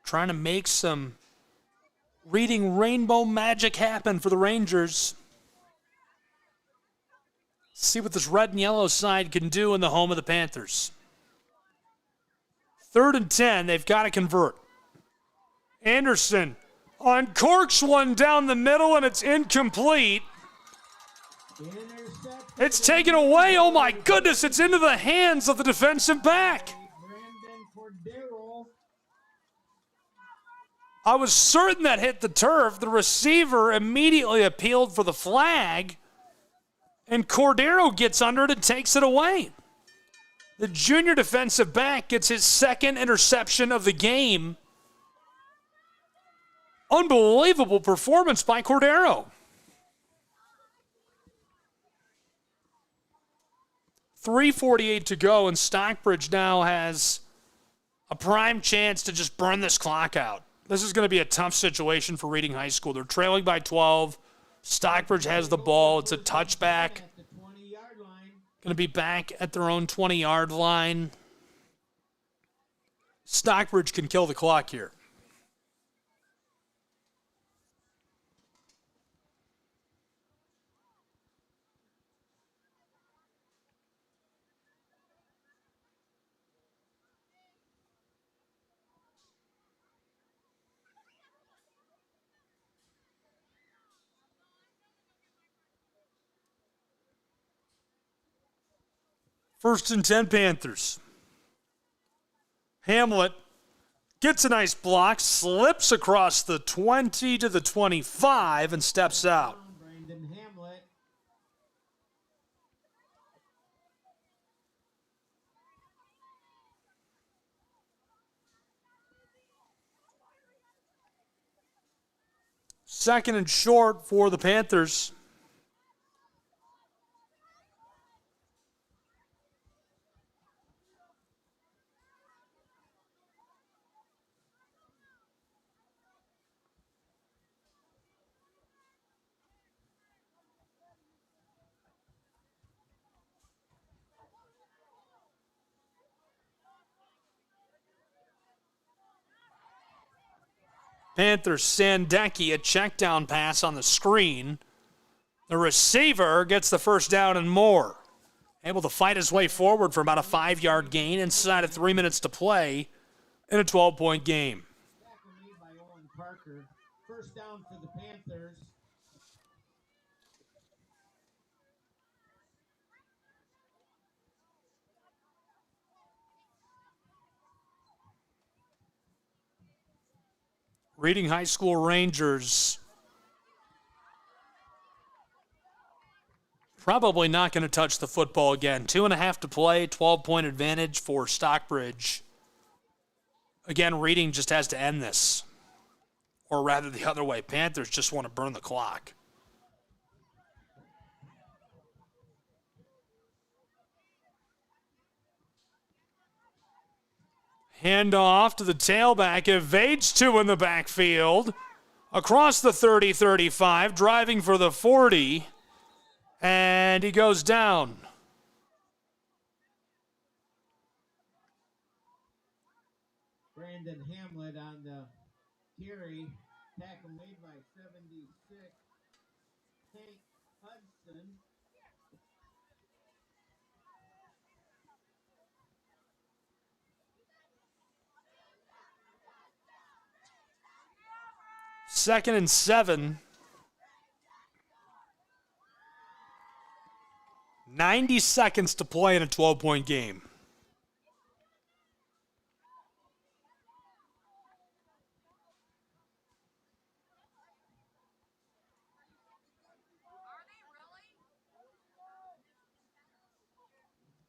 Trying to make some reading rainbow magic happen for the Rangers. See what this red and yellow side can do in the home of the Panthers. 3rd and 10, they've got to convert. Anderson uncorks one down the middle, and it's incomplete. It's taken away. Oh, my goodness. It's into the hands of the defensive back. I was certain that hit the turf. The receiver immediately appealed for the flag, and Cordero gets under it and takes it away. The junior defensive back gets his 2nd interception of the game. Unbelievable performance by Cordero. 3:48 to go, and Stockbridge now has a prime chance to just burn this clock out. This is going to be a tough situation for Reading High School. They're trailing by 12. Stockbridge has the ball. It's a touchback. Going to be back at their own 20-yard line. Stockbridge can kill the clock here. First and 10 Panthers. Hamlet gets a nice block, slips across the 20 to the 25, and steps out. Second and short for the Panthers. Panthers, Sandecki, a check down pass on the screen. The receiver gets the first down and more. Able to fight his way forward for about a 5-yard gain inside of 3 minutes to play in a 12-point game. First down for the Panthers. Reading High School Rangers probably not going to touch the football again. 2.5 to play, 12-point advantage for Stockbridge. Again, Reading just has to end this. Or rather the other way. Panthers just want to burn the clock. Hand off to the tailback. Evades two in the backfield. Across the 30-35, driving for the 40. And he goes down. Brandon Hamlet on the carry. Tackle made by 76. Hank Hudson. Second and 7. 90 seconds to play in a 12-point game.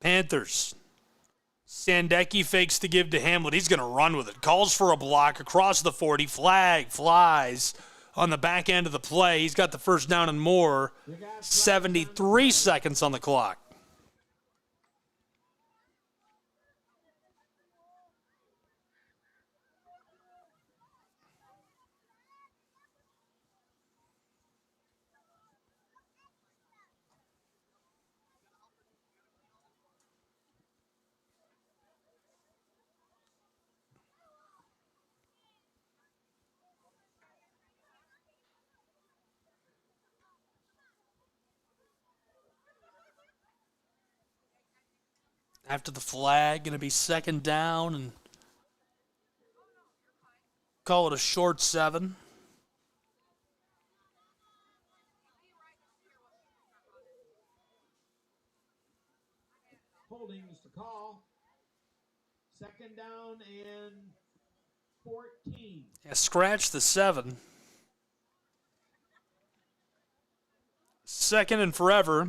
Panthers. Sandecki fakes to give to Hamlet. He's going to run with it. Calls for a block across the 40. Flag flies on the back end of the play. He's got the first down and more. 73 seconds on the clock. After the flag, going to be second down and call it a short 7. Holding is the call. Second down and 14. Yeah, scratch the 7. Second and forever.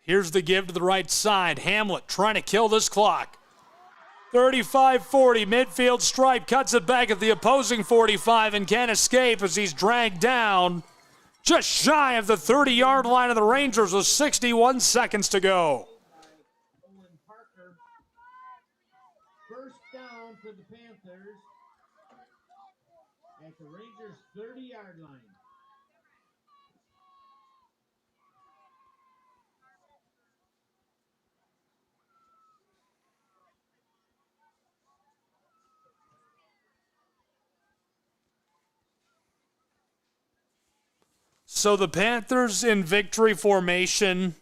Here's the give to the right side. Hamlet trying to kill this clock. 35-40, midfield stripe, cuts it back at the opposing 45 and can't escape as he's dragged down just shy of the 30-yard line of the Rangers with 61 seconds to go. First down for the Panthers at the Rangers' 30-yard line. So the Panthers in victory formation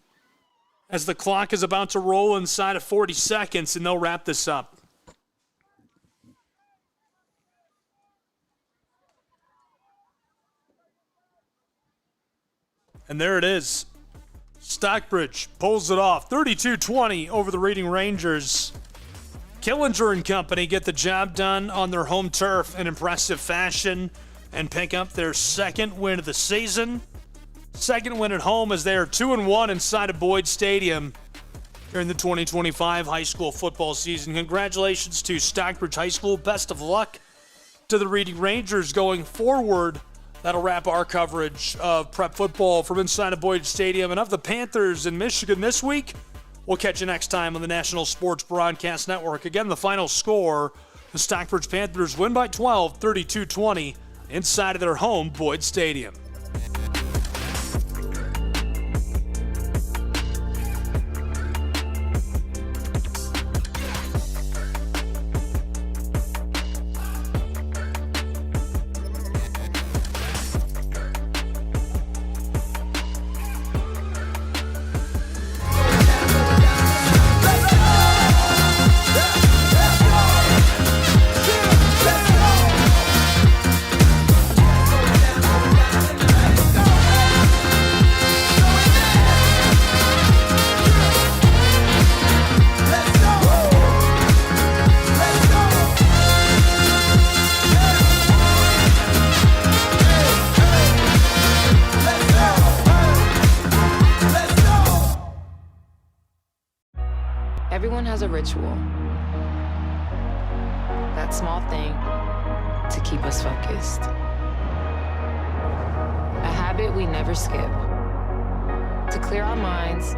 as the clock is about to roll inside of 40 seconds, and they'll wrap this up. And there it is. Stockbridge pulls it off. 32-20 over the Reading Rangers. Killinger and company get the job done on their home turf in impressive fashion and pick up their second win of the season. Second win at home as they are 2-1 inside of Boyd Stadium during the 2025 high school football season. Congratulations to Stockbridge High School. Best of luck to the Reading Rangers going forward. That'll wrap our coverage of prep football from inside of Boyd Stadium and of the Panthers in Michigan this week. We'll catch you next time on the National Sports Broadcast Network. Again, the final score, the Stockbridge Panthers win by 12, 32-20, inside of their home Boyd Stadium. Everyone has a ritual. That small thing to keep us focused. A habit we never skip. To clear our minds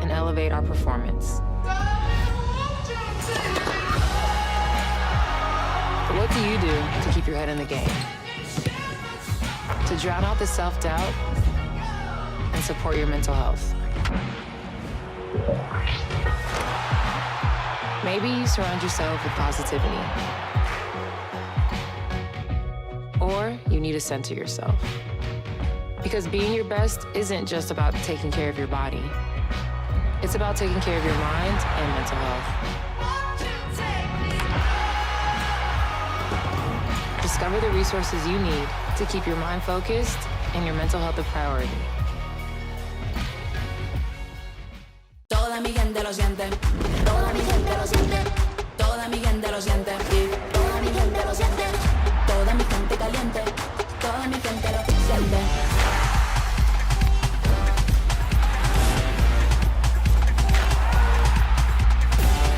and elevate our performance. But what do you do to keep your head in the game? To drown out the self-doubt and support your mental health. Maybe you surround yourself with positivity. Or you need to center yourself. Because being your best isn't just about taking care of your body. It's about taking care of your mind and mental health. Discover the resources you need to keep your mind focused and your mental health a priority. Toda mi gente lo siente. Toda mi gente lo siente. Toda mi gente lo siente. Toda mi gente lo siente. Toda mi gente caliente. Toda mi gente lo siente.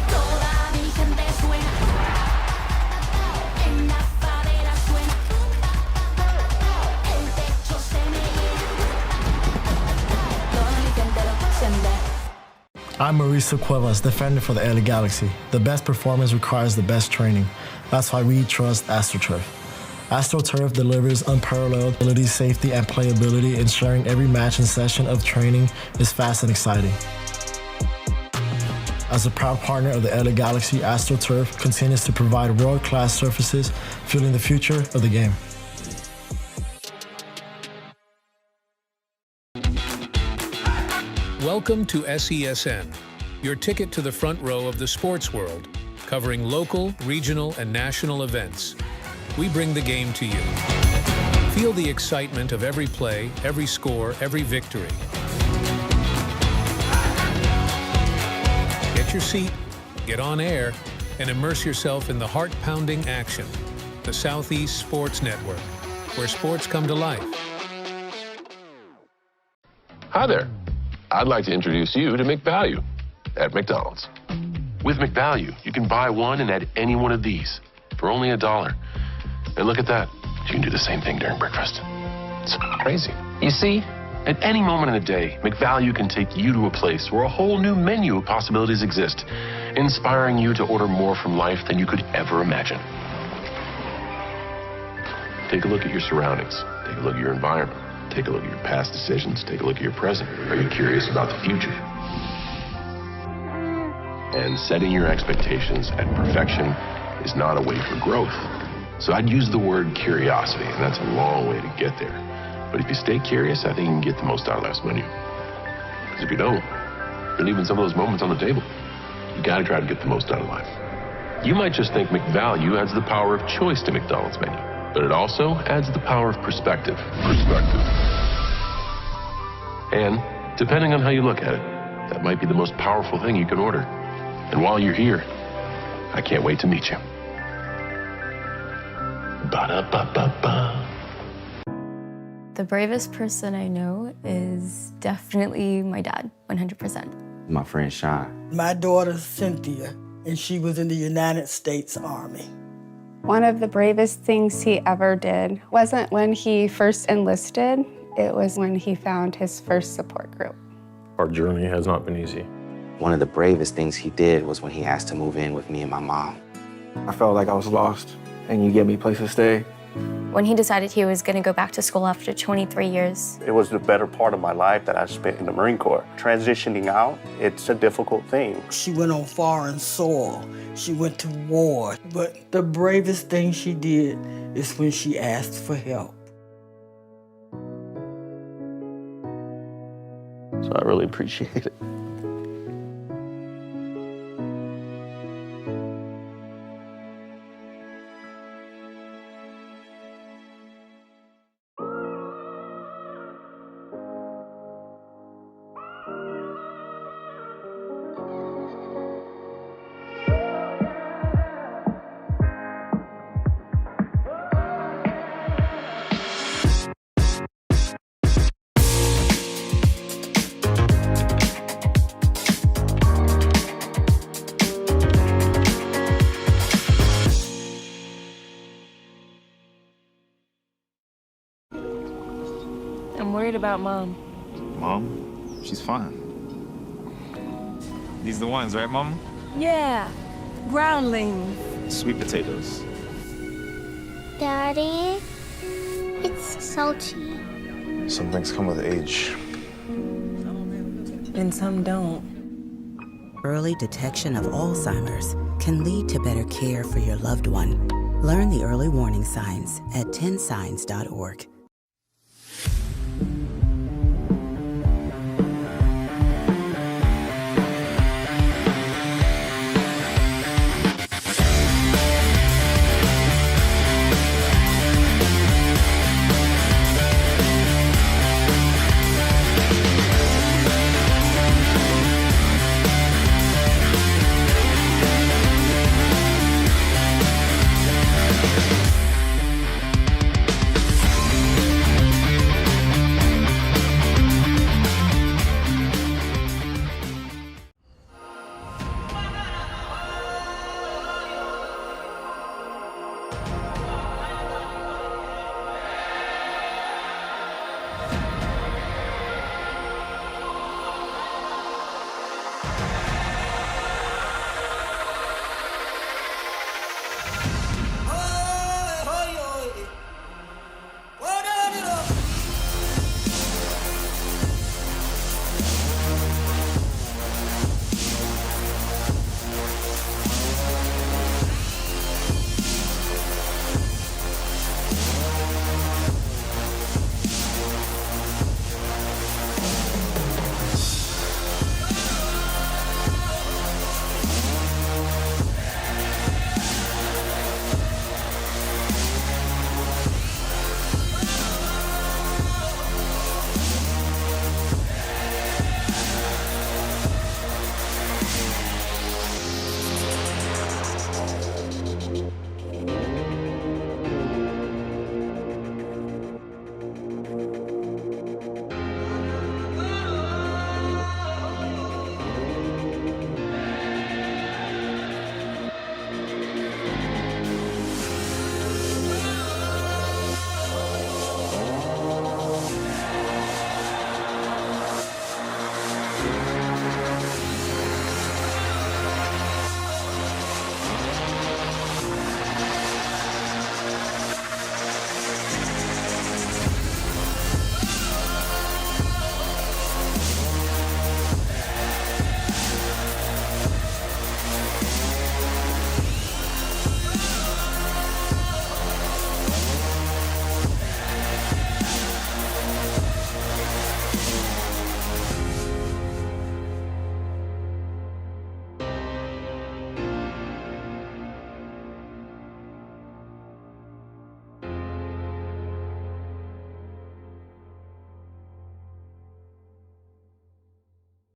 Toda mi gente suena. En la fadera suena. El techo se me llena. Toda mi gente lo siente. I'm Mauricio Cuevas, defender for the LA Galaxy. The best performance requires the best training. That's why we trust AstroTurf. AstroTurf delivers unparalleled ability, safety, and playability, ensuring every match and session of training is fast and exciting. As a proud partner of the LA Galaxy, AstroTurf continues to provide world-class surfaces, fueling the future of the game. Welcome to SESN, your ticket to the front row of the sports world, covering local, regional, and national events. We bring the game to you. Feel the excitement of every play, every score, every victory. Get your seat, get on air, and immerse yourself in the heart-pounding action. The Southeast Sports Network, where sports come to life. Hi there. I'd like to introduce you to McValue at McDonald's. With McValue, you can buy one and add any one of these for only $1. And look at that. You can do the same thing during breakfast. It's crazy. You see, at any moment in the day, McValue can take you to a place where a whole new menu of possibilities exist, inspiring you to order more from life than you could ever imagine. Take a look at your surroundings. Take a look at your environment. Take a look at your past decisions. Take a look at your present. Are you curious about the future? And setting your expectations at perfection is not a way for growth. So I'd use the word curiosity, and that's a long way to get there. But if you stay curious, I think you can get the most out of life's menu. Because if you don't, you're leaving some of those moments on the table. You gotta try to get the most out of life. You might just think McValue adds the power of choice to McDonald's menu, but it also adds the power of perspective. And depending on how you look at it, that might be the most powerful thing you can order. And while you're here, I can't wait to meet you. Ba-da-ba-ba-ba. The bravest person I know is definitely my dad, 100%. My friend Sean. My daughter Cynthia, and she was in the United States Army. One of the bravest things he ever did wasn't when he first enlisted, it was when he found his first support group. Our journey has not been easy. One of the bravest things he did was when he asked to move in with me and my mom. I felt like I was lost, and you gave me a place to stay. When he decided he was going to go back to school after 23 years. It was the better part of my life that I spent in the Marine Corps. Transitioning out, it's a difficult thing. She went on foreign soil. She went to war. But the bravest thing she did is when she asked for help. So I really appreciate it. worried about Mom. Mom? She's fine. These the ones, right, Mom? Yeah, groundlings. Sweet potatoes. Daddy, it's salty. Some things come with age. And some don't. Early detection of Alzheimer's can lead to better care for your loved one. Learn the early warning signs at 10signs.org.